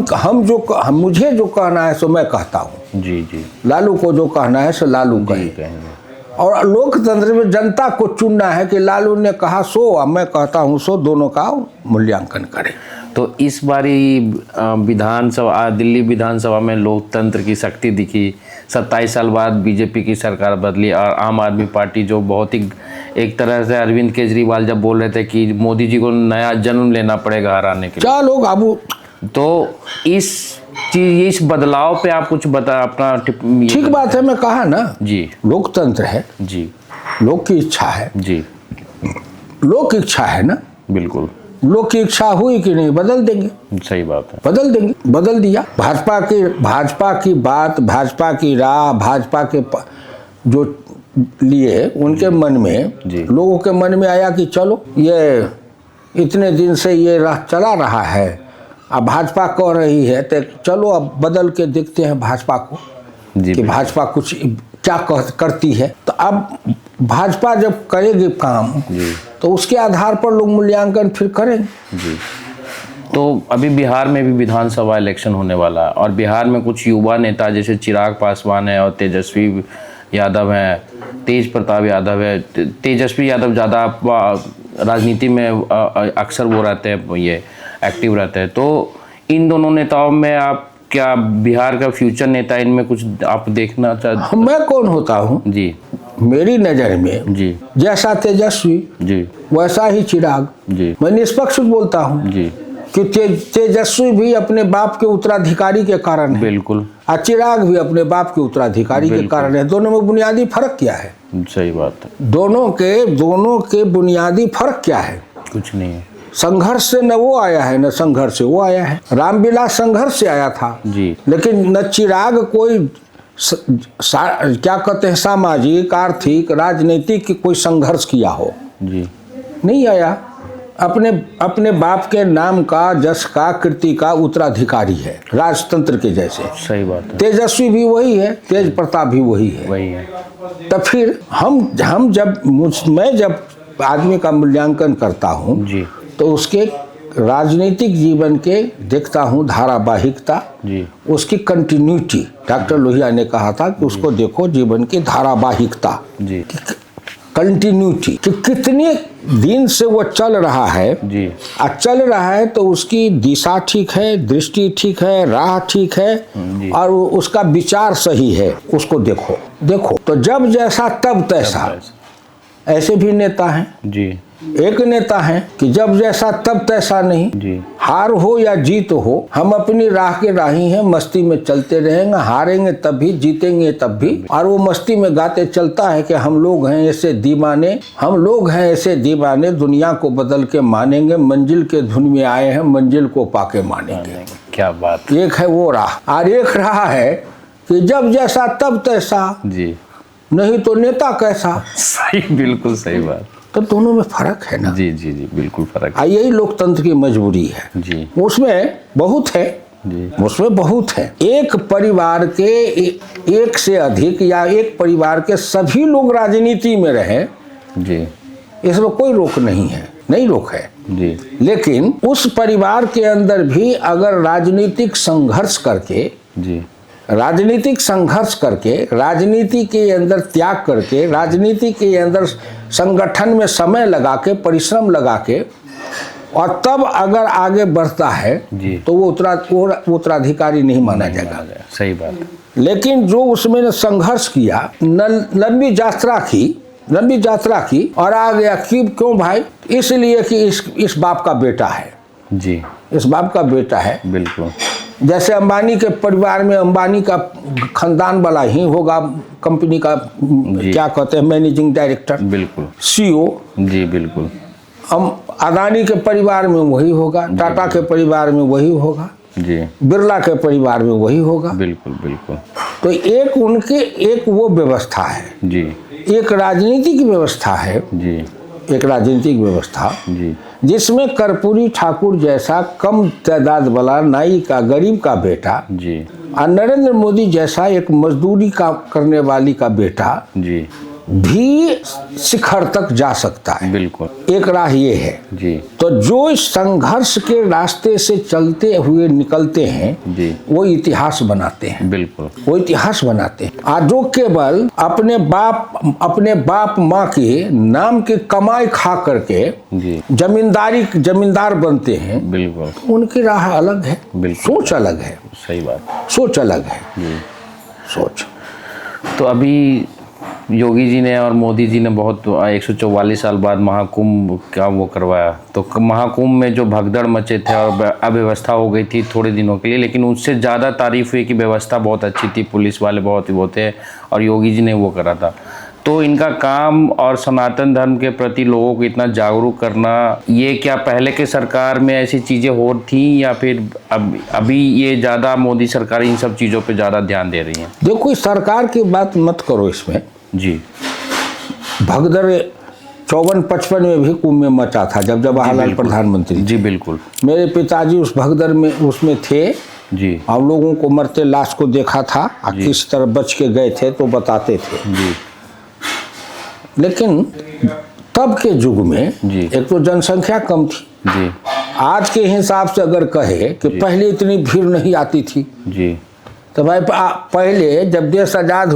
मुझे जो कहना है सो मैं कहता हूँ, जी जी, लालू को जो कहना है सो लालू जी कहे। कहेंगे, और लोकतंत्र में जनता को चुनना है कि लालू ने कहा सो और मैं कहता हूँ सो, दोनों का मूल्यांकन करें। तो इस बारी विधानसभा, दिल्ली विधानसभा में लोकतंत्र की शक्ति दिखी। 27 साल बाद बीजेपी की सरकार बदली और आम आदमी पार्टी, जो बहुत ही एक तरह से अरविंद केजरीवाल जब बोल रहे थे कि मोदी जी को नया जन्म लेना पड़ेगा हराने के लिए, चलो बाबू, तो इस बदलाव पे आप कुछ बता अपना ठीक बात है, मैं कहा ना जी, लोकतंत्र है, जी लोक की इच्छा है, जी, लोक की इच्छा है ना, बिल्कुल, लोक की इच्छा हुई कि नहीं, बदल देंगे, सही बात है, बदल देंगे, बदल दिया। भाजपा की बात, भाजपा की राह, भाजपा के जो लिए उनके मन में, लोगों के मन में आया कि चलो ये इतने दिन से ये राह चला रहा है, अब भाजपा कह रही है तो चलो अब बदल के देखते हैं भाजपा को कि भाजपा कुछ क्या करती है। तो अब भाजपा जब करेगी काम तो उसके आधार पर लोग मूल्यांकन फिर करेंगे। जी। तो अभी बिहार में भी विधानसभा इलेक्शन होने वाला है और बिहार में कुछ युवा नेता जैसे चिराग पासवान है और तेजस्वी यादव हैं, तेज प्रताप यादव है। तेजस्वी यादव ज़्यादा राजनीति में अक्सर वो रहते हैं, ये एक्टिव रहते हैं। तो इन दोनों नेताओं में आप क्या बिहार का फ्यूचर नेता इनमें कुछ आप देखना चाहते? मैं कौन होता हूँ? जी मेरी नजर में जी जैसा तेजस्वी जी वैसा ही चिराग। जी मैं निष्पक्ष बोलता हूँ जी कि तेजस्वी भी अपने बाप के उत्तराधिकारी के कारण है बिल्कुल और चिराग भी अपने बाप के उत्तराधिकारी के कारण है। दोनों में बुनियादी फर्क क्या है? सही बात है, दोनों के बुनियादी फर्क क्या है? कुछ नहीं है। संघर्ष से न वो आया है न संघर्ष से वो आया है। रामविलास संघर्ष से आया था जी लेकिन न चिराग कोई क्या कहते हैं सामाजिक आर्थिक राजनीतिक कोई संघर्ष किया हो, जी नहीं आया। अपने बाप के नाम का जस का कीर्ति का उत्तराधिकारी है राजतंत्र के जैसे। सही बात है, तेजस्वी भी वही है, तेज प्रताप भी वही है। वही है। तब फिर मैं जब आदमी का मूल्यांकन करता हूँ जी तो उसके राजनीतिक जीवन के देखता हूँ धारावाहिकता, जी उसकी कंटिन्यूटी। डॉक्टर लोहिया ने कहा था कि उसको देखो जीवन की धारावाहिकता, जी कंटिन्यूटी, कि कितने दिन से वो चल रहा है जी और चल रहा है तो उसकी दिशा ठीक है, दृष्टि ठीक है, राह ठीक है जी। और उसका विचार सही है। उसको देखो तो जब जैसा तब तैसा। ऐसे भी नेता हैं, जी एक नेता है कि जब जैसा तब तैसा नहीं। जी हार हो या जीत हो हम अपनी राह के राही हैं, मस्ती में चलते रहेंगे, हारेंगे तब भी जीतेंगे तब भी। और वो मस्ती में गाते चलता है कि हम लोग हैं ऐसे दीवाने, हम लोग हैं ऐसे दीवाने, दुनिया को बदल के मानेंगे, मंजिल के धुन में आए हैं, मंजिल को पाके मानेंगे। क्या बात। एक है वो राह और एक राह है कि जब जैसा तब तैसा, जी नहीं तो नेता कैसा। सही, बिल्कुल सही बात। तो दोनों में फर्क है ना। जी जी जी बिल्कुल फर्क है। यही लोकतंत्र की मजबूरी है। जी उसमें बहुत है, जी उसमें बहुत है। एक परिवार के एक से अधिक या एक परिवार के सभी लोग राजनीति में रहें, जी इसमें कोई रोक नहीं है, नहीं रोक है। जी लेकिन उस परिवार के अंदर भी अगर राजनीतिक संघर्ष करके, जी राजनीति के अंदर त्याग करके, राजनीति के अंदर संगठन में समय लगा के, परिश्रम लगा के और तब अगर आगे बढ़ता है जी। तो वो उत्तराधिकारी नहीं माना जाएगा। सही बात। लेकिन जो उसमें संघर्ष किया, लंबी यात्रा की और आ गया क्यों भाई? इसलिए कि इस बाप का बेटा है। जी इस बाप का बेटा है। बिल्कुल। जैसे अंबानी के परिवार में अंबानी का खानदान वाला ही होगा, कंपनी का क्या कहते हैं मैनेजिंग डायरेक्टर, बिल्कुल सीईओ। जी बिल्कुल। अदानी के परिवार में वही होगा, टाटा के परिवार में वही होगा, जी बिरला के परिवार में वही होगा। बिल्कुल बिल्कुल। तो एक वो व्यवस्था है, जी एक राजनीतिक व्यवस्था है, जी एक राजनीतिक व्यवस्था जी जिसमें कर्पूरी ठाकुर जैसा कम तादाद वाला नाई का गरीब का बेटा जी और नरेंद्र मोदी जैसा एक मजदूरी का करने वाली का बेटा जी भी शिखर तक जा सकता है। बिल्कुल। एक राह ये है। जी तो जो इस संघर्ष के रास्ते से चलते हुए निकलते हैं जी वो इतिहास बनाते हैं। बिल्कुल। वो इतिहास बनाते हैं। और जो केवल अपने बाप माँ के नाम की कमाई खा करके जी जमींदार बनते हैं, बिल्कुल, उनकी राह अलग है, बिल्कुल। सोच अलग है, सही बात। सोच अलग है। जी। सोच तो अभी योगी जी ने और मोदी जी ने बहुत 144 साल बाद महाकुंभ का वो करवाया, तो महाकुंभ में जो भगदड़ मचे थे और अव्यवस्था हो गई थी थोड़े दिनों के लिए, लेकिन उससे ज़्यादा तारीफ हुई कि व्यवस्था बहुत अच्छी थी, पुलिस वाले बहुत ही वो थे और योगी जी ने वो करा था। तो इनका काम और सनातन धर्म के प्रति लोगों को इतना जागरूक करना, ये क्या पहले के सरकार में ऐसी चीज़ें हो थी या फिर अभी ये ज़्यादा मोदी सरकार इन सब चीज़ों पे ज़्यादा ध्यान दे रही है? देखो, इस सरकार की बात मत करो इसमें। जी। भगदड़ 54-55 में भी कुंभ में मचा था जब जवाहरलाल प्रधानमंत्री। जी बिल्कुल। मेरे पिताजी उस भगदड़ में उसमें थे जी। हम लोगों को मरते लाश को देखा था, किस तरह बच के गए थे तो बताते थे जी। लेकिन तब के युग में जी। एक तो जनसंख्या कम थी जी। आज के हिसाब से अगर कहे कि पहले इतनी भीड़ नहीं आती थी जी। तो भाई पहले जब देश आज़ाद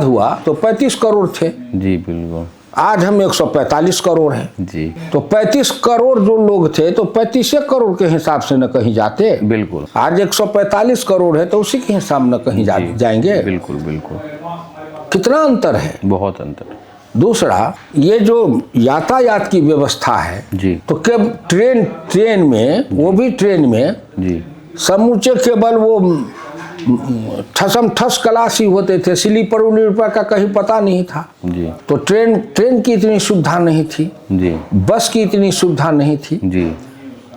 हुआ तो 35 करोड़ थे। जी बिल्कुल। आज हम 145 करोड़ हैं। जी तो 35 करोड़ जो लोग थे तो 35 करोड़ के हिसाब से न कहीं जाते। बिल्कुल। आज 145 करोड़ है तो उसी के हिसाब न कहीं जाएंगे। बिल्कुल बिल्कुल। कितना अंतर है, बहुत अंतर। दूसरा ये जो यातायात की व्यवस्था है जी तो ट्रेन में, वो भी ट्रेन में जी समूचे केवल वो ठसम ठस क्लास ही होते थे, स्लीपर उलीपर का कहीं पता नहीं था। जी तो ट्रेन की इतनी सुविधा नहीं थी, जी बस की इतनी सुविधा नहीं थी। जी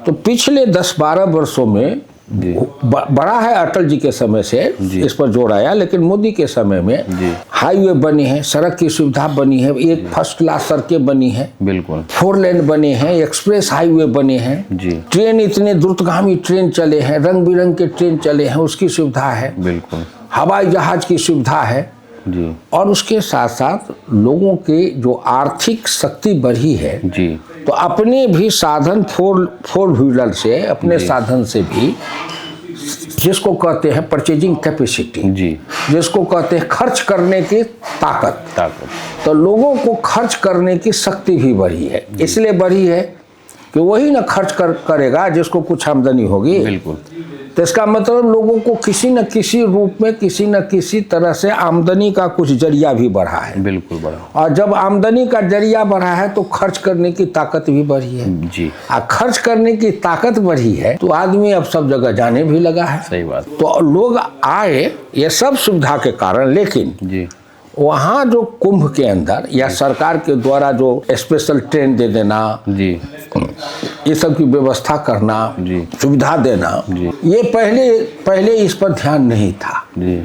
तो पिछले 10-12 वर्षों में जी बड़ा है, अटल जी के समय से इस पर जोर आया, लेकिन मोदी के समय में जी हाईवे बने हैं, सड़क की सुविधा बनी है, एक फर्स्ट क्लास सड़कें बनी है, बिल्कुल 4 लेन बने हैं, एक्सप्रेस हाईवे बने हैं, जी ट्रेन इतने द्रुतगामी ट्रेन चले हैं, रंग बिरंग के ट्रेन चले हैं, उसकी सुविधा है, बिल्कुल हवाई जहाज की सुविधा है। जी और उसके साथ साथ लोगों की जो आर्थिक शक्ति बढ़ी है, जी तो अपने भी साधन फोर व्हीलर से, अपने साधन से भी, जिसको कहते हैं परचेजिंग कैपेसिटी, जी जिसको कहते हैं खर्च करने की ताकत, तो लोगों को खर्च करने की शक्ति भी बढ़ी है। इसलिए बढ़ी है कि वही ना खर्च करेगा जिसको कुछ आमदनी होगी। बिल्कुल। तो इसका मतलब लोगों को किसी न किसी रूप में, किसी न किसी तरह से आमदनी का कुछ जरिया भी बढ़ा है। बिल्कुल बढ़ा। और जब आमदनी का जरिया बढ़ा है तो खर्च करने की ताकत भी बढ़ी है। जी। और खर्च करने की ताकत बढ़ी है तो आदमी अब सब जगह जाने भी लगा है। सही बात। तो लोग आए ये सब सुविधा के कारण, लेकिन जी वहाँ जो कुंभ के अंदर या सरकार के द्वारा जो स्पेशल ट्रेन दे देना, जी ये सब की व्यवस्था करना, जी सुविधा देना, जी ये पहले इस पर ध्यान नहीं था। जी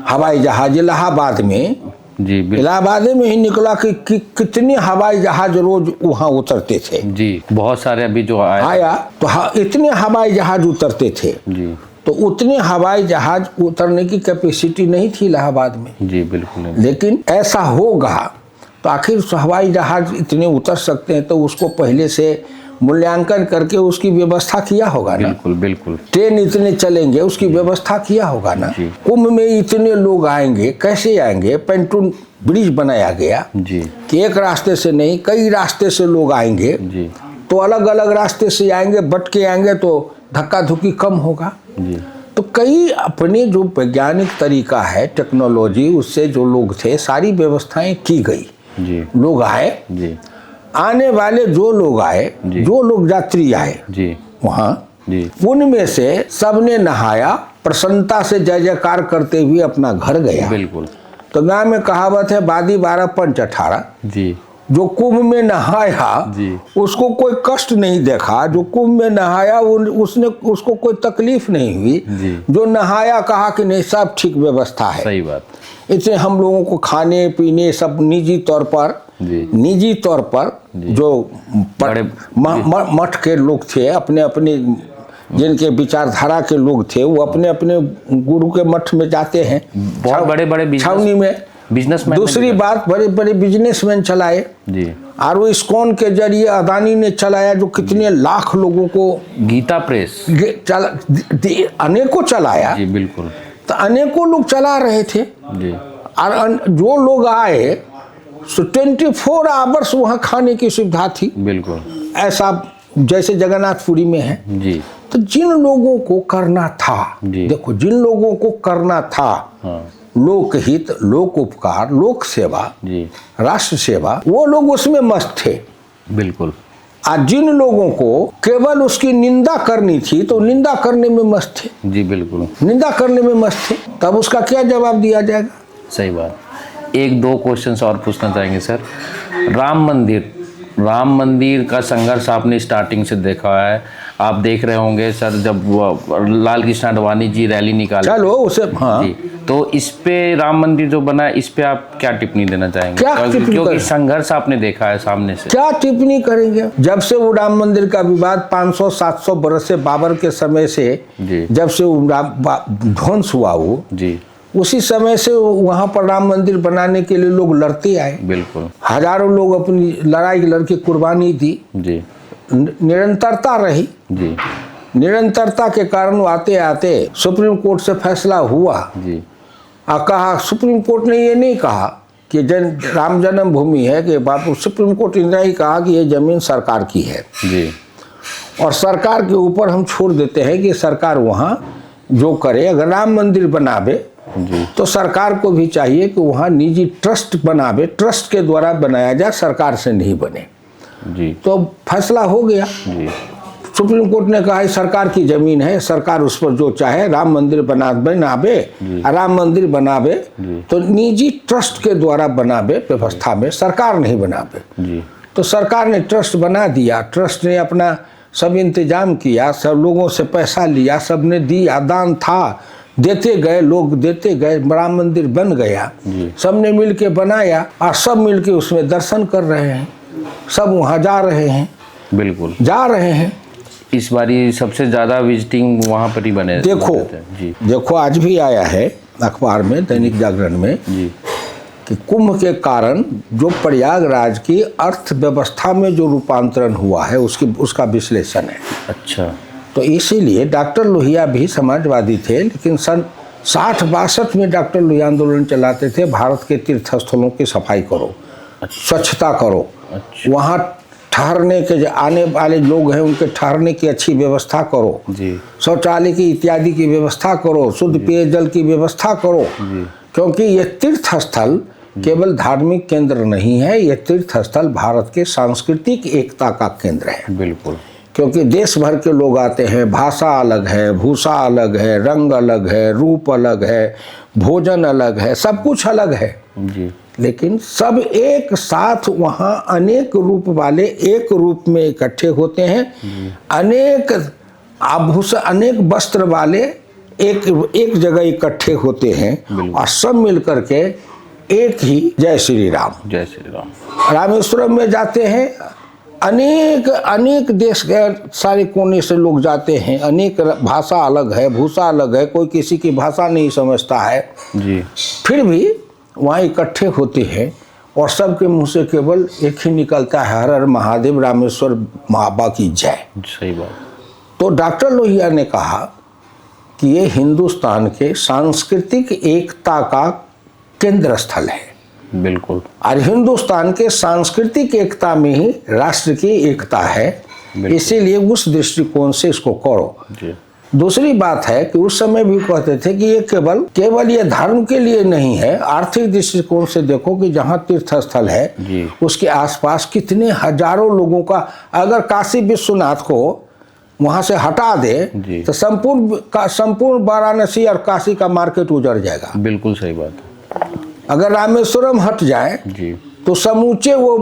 हवाई जहाज इलाहाबाद में, जी इलाहाबाद में ही निकला कि कितने हवाई जहाज रोज वहाँ उतरते थे। जी बहुत सारे अभी जो आया तो इतने हवाई जहाज उतरते थे। जी तो उतने हवाई जहाज उतरने की कैपेसिटी नहीं थी इलाहाबाद में। जी बिल्कुल नहीं। लेकिन ऐसा होगा तो आखिर हवाई जहाज इतने उतर सकते हैं तो उसको पहले से मूल्यांकन करके उसकी व्यवस्था किया होगा ना। बिल्कुल बिल्कुल। ट्रेन इतने चलेंगे उसकी व्यवस्था किया होगा ना। कुंभ में इतने लोग आएंगे, कैसे आएंगे? पेंटून ब्रिज बनाया गया जी कि एक रास्ते से नहीं, कई रास्ते से लोग आएंगे। जी तो अलग अलग रास्ते से आएंगे, बट के आएंगे तो धक्का धुक्की कम होगा। जी तो कई अपने जो वैज्ञानिक तरीका है, टेक्नोलॉजी, उससे जो लोग थे सारी व्यवस्थाएं की गई। जी लोग आए, जी आने वाले जो लोग आए, जो लोग यात्री आए जी वहाँ, जी उनमें से सबने नहाया, प्रसन्नता से जय जयकार करते हुए अपना घर गया। बिल्कुल। तो गाँव में कहावत है, बादी 12 पंच 18। जी जो कुंभ में नहाया जी उसको कोई कष्ट नहीं देखा, जो कुंभ में नहाया उसको कोई तकलीफ नहीं हुई। जी जो नहाया कहा कि नहीं सब ठीक व्यवस्था है। सही बात। इससे हम लोगों को खाने पीने सब निजी तौर पर जो मठ के लोग थे, अपने अपने जिनके विचारधारा के लोग थे, वो अपने अपने गुरु के मठ में जाते हैं। बहुत बड़े बड़े छावनी में बिजनेसमैन। दूसरी बात, बड़े बड़े बिजनेसमैन चलाए जी। और वो इस्कॉन के जरिए अदानी ने चलाया, जो कितने लाख लोगों को गीता प्रेस अनेकों चलाया। जी बिल्कुल। तो अनेकों लोग चला रहे थे जी। और जो लोग आए तो 24 आवर्स वहाँ खाने की सुविधा थी। बिल्कुल। ऐसा जैसे जगन्नाथपुरी में है। जी। तो जिन लोगों को करना था, देखो जिन लोगों को करना था, हाँ। लोकहित, लोक उपकार, लोक सेवा, राष्ट्र सेवा, वो लोग उसमें मस्त थे। बिल्कुल। आज जिन लोगों को केवल उसकी निंदा करनी थी तो निंदा करने में मस्त थे। जी बिल्कुल। निंदा करने में मस्त थे, तब उसका क्या जवाब दिया जाएगा? सही बात। 1-2 क्वेश्चंस और पूछना चाहेंगे सर। राम मंदिर का संघर्ष आपने स्टार्टिंग से देखा है, आप देख रहे होंगे सर, जब लाल कृष्ण आडवाणी जी रैली निकाले, चलो उसे, हाँ जी, तो इस पे राम मंदिर जो बना है, इस पे आप क्या टिप्पणी देना चाहेंगे? क्योंकि संघर्ष आपने देखा है सामने से। क्या टिप्पणी करेंगे? जब से वो राम मंदिर का विवाद 500-700 बरस से, बाबर के समय से, जब से ध्वंस हुआ वो जी, उसी समय से वहाँ पर राम मंदिर बनाने के लिए लोग लड़ते आए। बिल्कुल। हजारों लोग अपनी लड़ाई लड़के कुर्बानी दी जी, निरंतरता रही जी। निरंतरता के कारण आते आते सुप्रीम कोर्ट से फैसला हुआ जी। कहा, सुप्रीम कोर्ट ने ये नहीं कहा कि राम जन्मभूमि है कि बापू सुप्रीम कोर्ट ने ही कहा कि ये जमीन सरकार की है जी, और सरकार के ऊपर हम छोड़ देते हैं कि सरकार वहाँ जो करे। अगर राम मंदिर बनावे जी, तो सरकार को भी चाहिए कि वहाँ निजी ट्रस्ट बनावे, ट्रस्ट के द्वारा बनाया जाए, सरकार से नहीं बने। जी, तो फैसला हो गया। जी, सुप्रीम कोर्ट ने कहा सरकार की जमीन है, सरकार उस पर जो चाहे राम मंदिर बनावे, राम मंदिर बनावे तो निजी ट्रस्ट के द्वारा बनावे, व्यवस्था में सरकार नहीं बनावे। जी, तो सरकार ने ट्रस्ट बना दिया, ट्रस्ट ने अपना सब इंतजाम किया, सब लोगों से पैसा लिया, सब ने दिया, दान था, देते गए, लोग देते गए, राम मंदिर बन गया। सब ने मिल के बनाया और सब मिल के उसमें दर्शन कर रहे हैं, सब वहाँ जा रहे हैं, बिल्कुल जा रहे हैं। इस बारी सबसे ज़्यादा विजिटिंग वहाँ पर ही बने देखो जी, देखो आज भी आया है अखबार में, दैनिक जागरण में जी, कि कुंभ के कारण जो प्रयागराज की अर्थव्यवस्था में जो रूपांतरण हुआ है उसका विश्लेषण है। अच्छा, तो इसीलिए डॉक्टर लोहिया भी समाजवादी थे, लेकिन सन 60-62 में डॉक्टर लोहिया आंदोलन चलाते थे, भारत के तीर्थ स्थलों की सफाई करो, स्वच्छता करो, वहाँ ठहरने के आने वाले लोग हैं उनके ठहरने की अच्छी व्यवस्था करो, शौचालय की इत्यादि की व्यवस्था करो, शुद्ध पेयजल की व्यवस्था करो, क्योंकि ये तीर्थ स्थल केवल धार्मिक केंद्र नहीं है, ये तीर्थ स्थल भारत के सांस्कृतिक एकता का केंद्र है। बिल्कुल, क्योंकि देश भर के लोग आते हैं, भाषा अलग है, भूषा अलग है, रंग अलग है, रूप अलग है, भोजन अलग है, सब कुछ अलग है जी, लेकिन सब एक साथ वहाँ अनेक रूप वाले एक रूप में इकट्ठे होते हैं, अनेक आभूषण अनेक वस्त्र वाले एक जगह इकट्ठे होते हैं और सब मिल करके एक ही जय श्री राम, जय श्री राम। रामेश्वरम में जाते हैं, अनेक देश के सारे कोने से लोग जाते हैं, अनेक भाषा अलग है, भूषा अलग है, कोई किसी की भाषा नहीं समझता है जी, फिर भी वहाँ इकट्ठे होते हैं और सबके मुंह से केवल एक ही निकलता है, हर हर महादेव, रामेश्वर बाबा की जय। सही बात। तो डॉक्टर लोहिया ने कहा कि ये हिंदुस्तान के सांस्कृतिक एकता का केंद्र स्थल है। बिल्कुल, और हिंदुस्तान के सांस्कृतिक एकता में ही राष्ट्र की एकता है, इसीलिए उस दृष्टिकोण से इसको करो। जी, दूसरी बात है कि उस समय भी कहते थे कि ये केवल ये धर्म के लिए नहीं है, आर्थिक दृष्टिकोण से देखो कि जहाँ तीर्थ स्थल है उसके आसपास कितने हजारों लोगों का, अगर काशी विश्वनाथ को वहाँ से हटा दे तो संपूर्ण वाराणसी और काशी का मार्केट उजड़ जाएगा। बिल्कुल सही बात है। अगर रामेश्वरम हट जाए जी, तो समूचे वो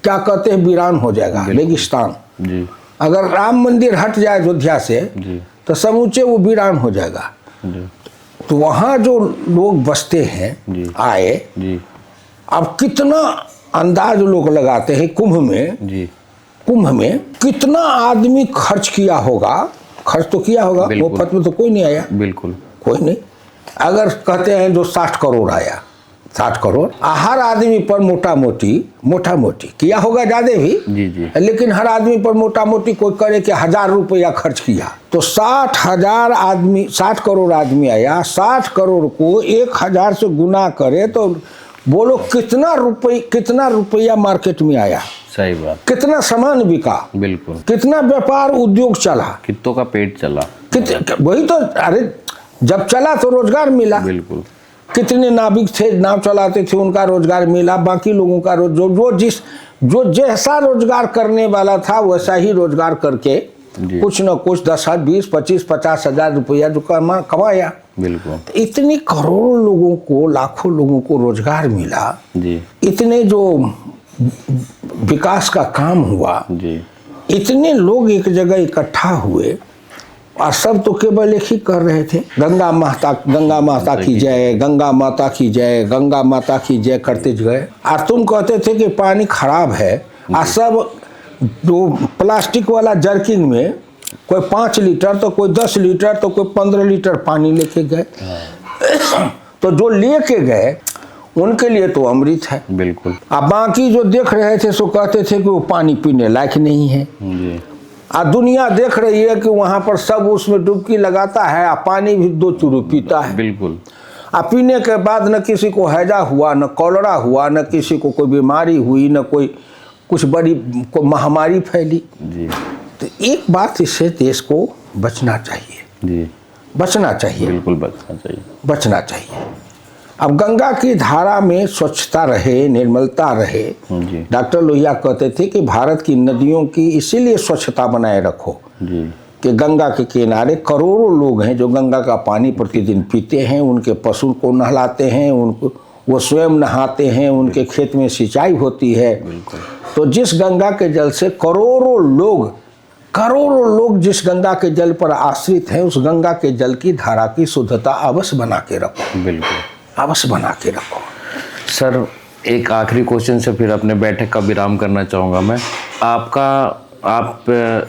क्या कहते हैं वीरान हो जाएगा, रेगिस्तान। जी, अगर राम मंदिर हट जाए अयोध्या से तो समूचे वो वीरान हो जाएगा। तो वहाँ जो लोग बसते हैं आए, अब कितना अंदाज लोग लगाते हैं कुंभ में कितना आदमी खर्च किया होगा, खर्च तो किया होगा, मुफ्त में तो कोई नहीं आया, बिल्कुल कोई नहीं। अगर कहते हैं जो 60 करोड़ आया, 60 करोड़ हर आदमी पर मोटा मोटी किया होगा, ज्यादा भी जी, लेकिन हर आदमी पर मोटा मोटी कोई करे कि 1000 रुपया खर्च किया तो 60 करोड़ आदमी आया, 60 करोड़ को 1000 से गुना करे तो बोलो कितना रुपया मार्केट में आया। सही बात। कितना सामान बिका, बिल्कुल, कितना व्यापार उद्योग चला, कितनों का पेट चला, वही तो, अरे जब चला तो रोजगार मिला। बिल्कुल, कितने नाविक थे, नाव चलाते थे, उनका रोजगार मिला, बाकी लोगों का जो जैसा रोजगार करने वाला था वैसा ही रोजगार करके कुछ न कुछ 10, 20, 25, 50 हजार रुपया जो कमाया। बिल्कुल, इतने करोड़ों लोगों को, लाखों लोगों को रोजगार मिला जी, इतने जो विकास का काम हुआ जी, इतने लोग एक जगह इकट्ठा हुए और सब तो केवल एक ही कर रहे थे, गंगा माता की जय, गंगा माता की जय, गंगा माता की जय करते गए। और तुम कहते थे कि पानी खराब है और सब जो प्लास्टिक वाला जर्किन में कोई 5 लीटर तो कोई 10 लीटर तो कोई 15 लीटर पानी लेके गए। तो जो लेके गए उनके लिए तो अमृत है। बिल्कुल। अब बाकी जो देख रहे थे सो कहते थे कि वो पानी पीने लायक नहीं है। और दुनिया देख रही है कि वहां पर सब उसमें डुबकी लगाता है और पानी भी 2 चुरू पीता है। बिल्कुल। अब पीने के बाद न किसी को हैजा हुआ, न कॉलरा हुआ, न किसी को कोई बीमारी हुई, न कोई कुछ बड़ी महामारी फैली जी। तो एक बात, इससे देश को बचना चाहिए जी, बचना चाहिए, बिल्कुल बचना चाहिए, बचना चाहिए। अब गंगा की धारा में स्वच्छता रहे, निर्मलता रहे। जी डॉक्टर लोहिया कहते थे कि भारत की नदियों की इसीलिए स्वच्छता बनाए रखो जी कि गंगा के किनारे करोड़ों लोग हैं जो गंगा का पानी प्रतिदिन पीते हैं, उनके पशु को नहलाते हैं, उनको वो स्वयं नहाते हैं, उनके खेत में सिंचाई होती है। तो जिस गंगा के जल से करोड़ों लोग जिस गंगा के जल पर आश्रित हैं, उस गंगा के जल की धारा की शुद्धता अवश्य बना के रखो, बिल्कुल अवश्य बना के रखो। सर, एक आखिरी क्वेश्चन से फिर अपने बैठक का विराम करना चाहूँगा मैं। आप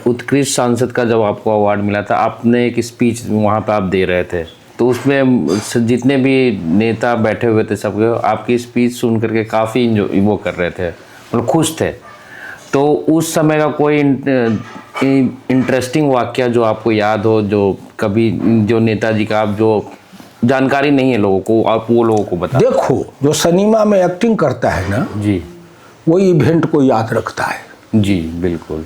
उत्कृष्ट सांसद का जब आपको अवार्ड मिला था, आपने एक स्पीच वहाँ पे आप दे रहे थे, तो उसमें जितने भी नेता बैठे हुए थे सबके आपकी स्पीच सुन करके काफ़ी वो कर रहे थे, मतलब खुश थे। तो उस समय का कोई इंटरेस्टिंग वाकया जो आपको याद हो, जो कभी जो नेताजी का आप जो जानकारी नहीं है लोगों को, आप वो लोगों को बता। देखो, जो सिनेमा में एक्टिंग करता है ना जी, वो इवेंट को याद रखता है। जी बिल्कुल।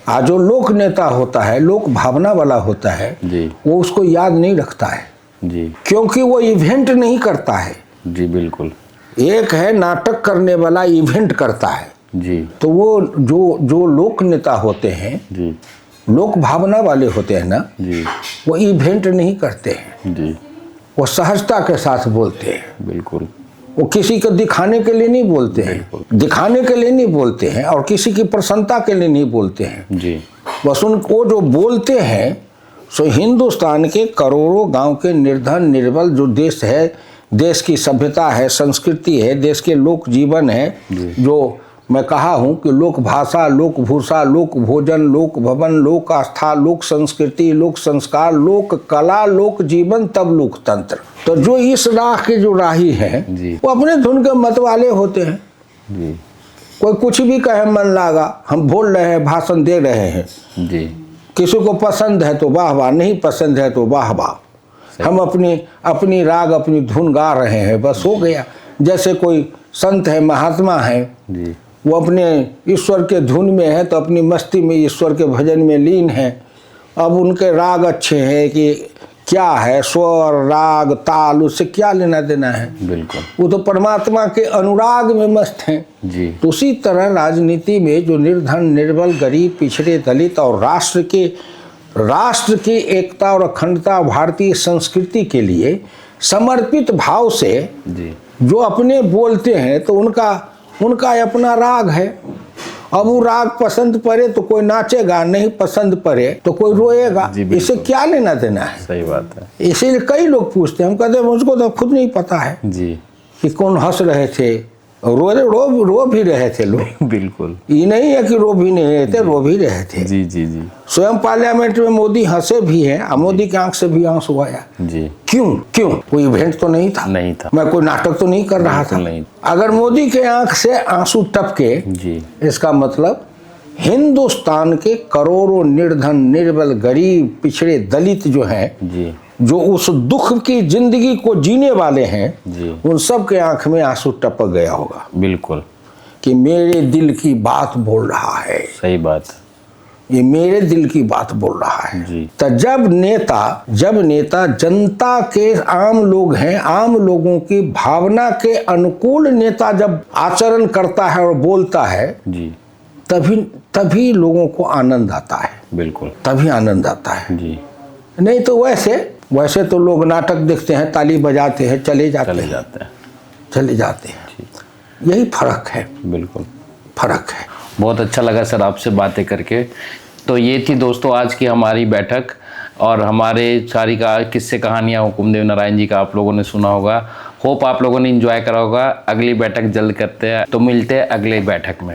आज जो लोक नेता होता है, लोक भावना वाला होता है जी, वो उसको याद नहीं रखता है, जी क्योंकि वो इवेंट नहीं करता है। जी बिल्कुल। एक है नाटक करने वाला, इवेंट करता है। जी तो वो जो लोक नेता होते हैं, जी लोक भावना वाले होते हैं ना, जी वो इवेंट नहीं करते हैं, जी वो सहजता के साथ बोलते हैं। बिल्कुल। वो किसी को दिखाने के लिए नहीं बोलते हैं, दिखाने के लिए नहीं बोलते हैं, और किसी की प्रसन्नता के लिए नहीं बोलते हैं। जी, बस उनको जो बोलते हैं सो हिंदुस्तान के करोड़ों गांव के निर्धन निर्बल जो देश है, देश की सभ्यता है, संस्कृति है, देश के लोक जीवन है, जो मैं कहा हूँ कि लोक भाषा, लोक भूषा, लोक भोजन, लोक भवन, लोक आस्था, लोक संस्कृति, लोक संस्कार, लोक कला, लोक जीवन, तब लोकतंत्र। तो जो इस राह के जो राही हैं वो अपने धुन के मत वाले होते हैं। जी कोई कुछ भी कहे, मन लागा, हम बोल रहे हैं, भाषण दे रहे हैं, जी, किसी को पसंद है तो वाह वाह, नहीं पसंद है तो वाह वाह। हम अपनी राग, अपनी धुन गा रहे हैं, बस हो गया। जैसे कोई संत है, महात्मा है, जी वो अपने ईश्वर के धुन में है तो अपनी मस्ती में ईश्वर के भजन में लीन है। अब उनके राग अच्छे हैं कि क्या है, स्वर, राग, ताल, उससे क्या लेना देना है, बिल्कुल। वो तो परमात्मा के अनुराग में मस्त हैं। जी, तो उसी तरह राजनीति में जो निर्धन, निर्बल, गरीब, पिछड़े, दलित और राष्ट्र की एकता और अखंडता, भारतीय संस्कृति के लिए समर्पित भाव से जी जो अपने बोलते हैं, तो उनका अपना राग है। अब वो राग पसंद पड़े तो कोई नाचेगा, नहीं पसंद पड़े तो कोई रोएगा, इसे क्या लेना देना है। सही बात है। इसीलिए कई लोग पूछते हैं, हम कहते हैं मुझको तो खुद नहीं पता है जी, कि कौन हंस रहे थे, रो भी रहे थे लोग। बिल्कुल, ये नहीं है कि रो भी नहीं रहे थे, रो भी रहे थे। जी जी जी स्वयं पार्लियामेंट में मोदी हंसे भी हैं, और मोदी की आंख से भी आंसू आया। जी, क्यों? कोई इवेंट तो नहीं था, नहीं था, मैं कोई नाटक तो नहीं कर रहा था। नहीं। अगर मोदी के आंख से आंसू टपके, जी, इसका मतलब हिंदुस्तान के करोड़ों निर्धन, निर्बल, गरीब, पिछड़े, दलित जो हैं, जी, जो उस दुख की जिंदगी को जीने वाले हैं, जी, उन सब के आंख में आंसू टपक गया होगा बिल्कुल, कि मेरे दिल की बात बोल रहा है, सही बात, ये मेरे दिल की बात बोल रहा है। जी, तो जब नेता जनता के आम लोग हैं, आम लोगों की भावना के अनुकूल नेता जब आचरण करता है और बोलता है, जी, तभी लोगों को आनंद आता है, बिल्कुल, तभी आनंद आता है। जी, नहीं तो वैसे तो लोग नाटक देखते हैं, ताली बजाते हैं, चले जाते हैं। यही फर्क है, बिल्कुल फर्क है। बहुत अच्छा लगा सर आपसे बातें करके। तो ये थी दोस्तों आज की हमारी बैठक, और हमारे सारी का किस्से कहानियाँ हुकुमदेव नारायण जी का आप लोगों ने सुना होगा। होप आप लोगों ने एंजॉय करा होगा। अगली बैठक जल्द करते हैं, तो मिलते हैं अगले बैठक में।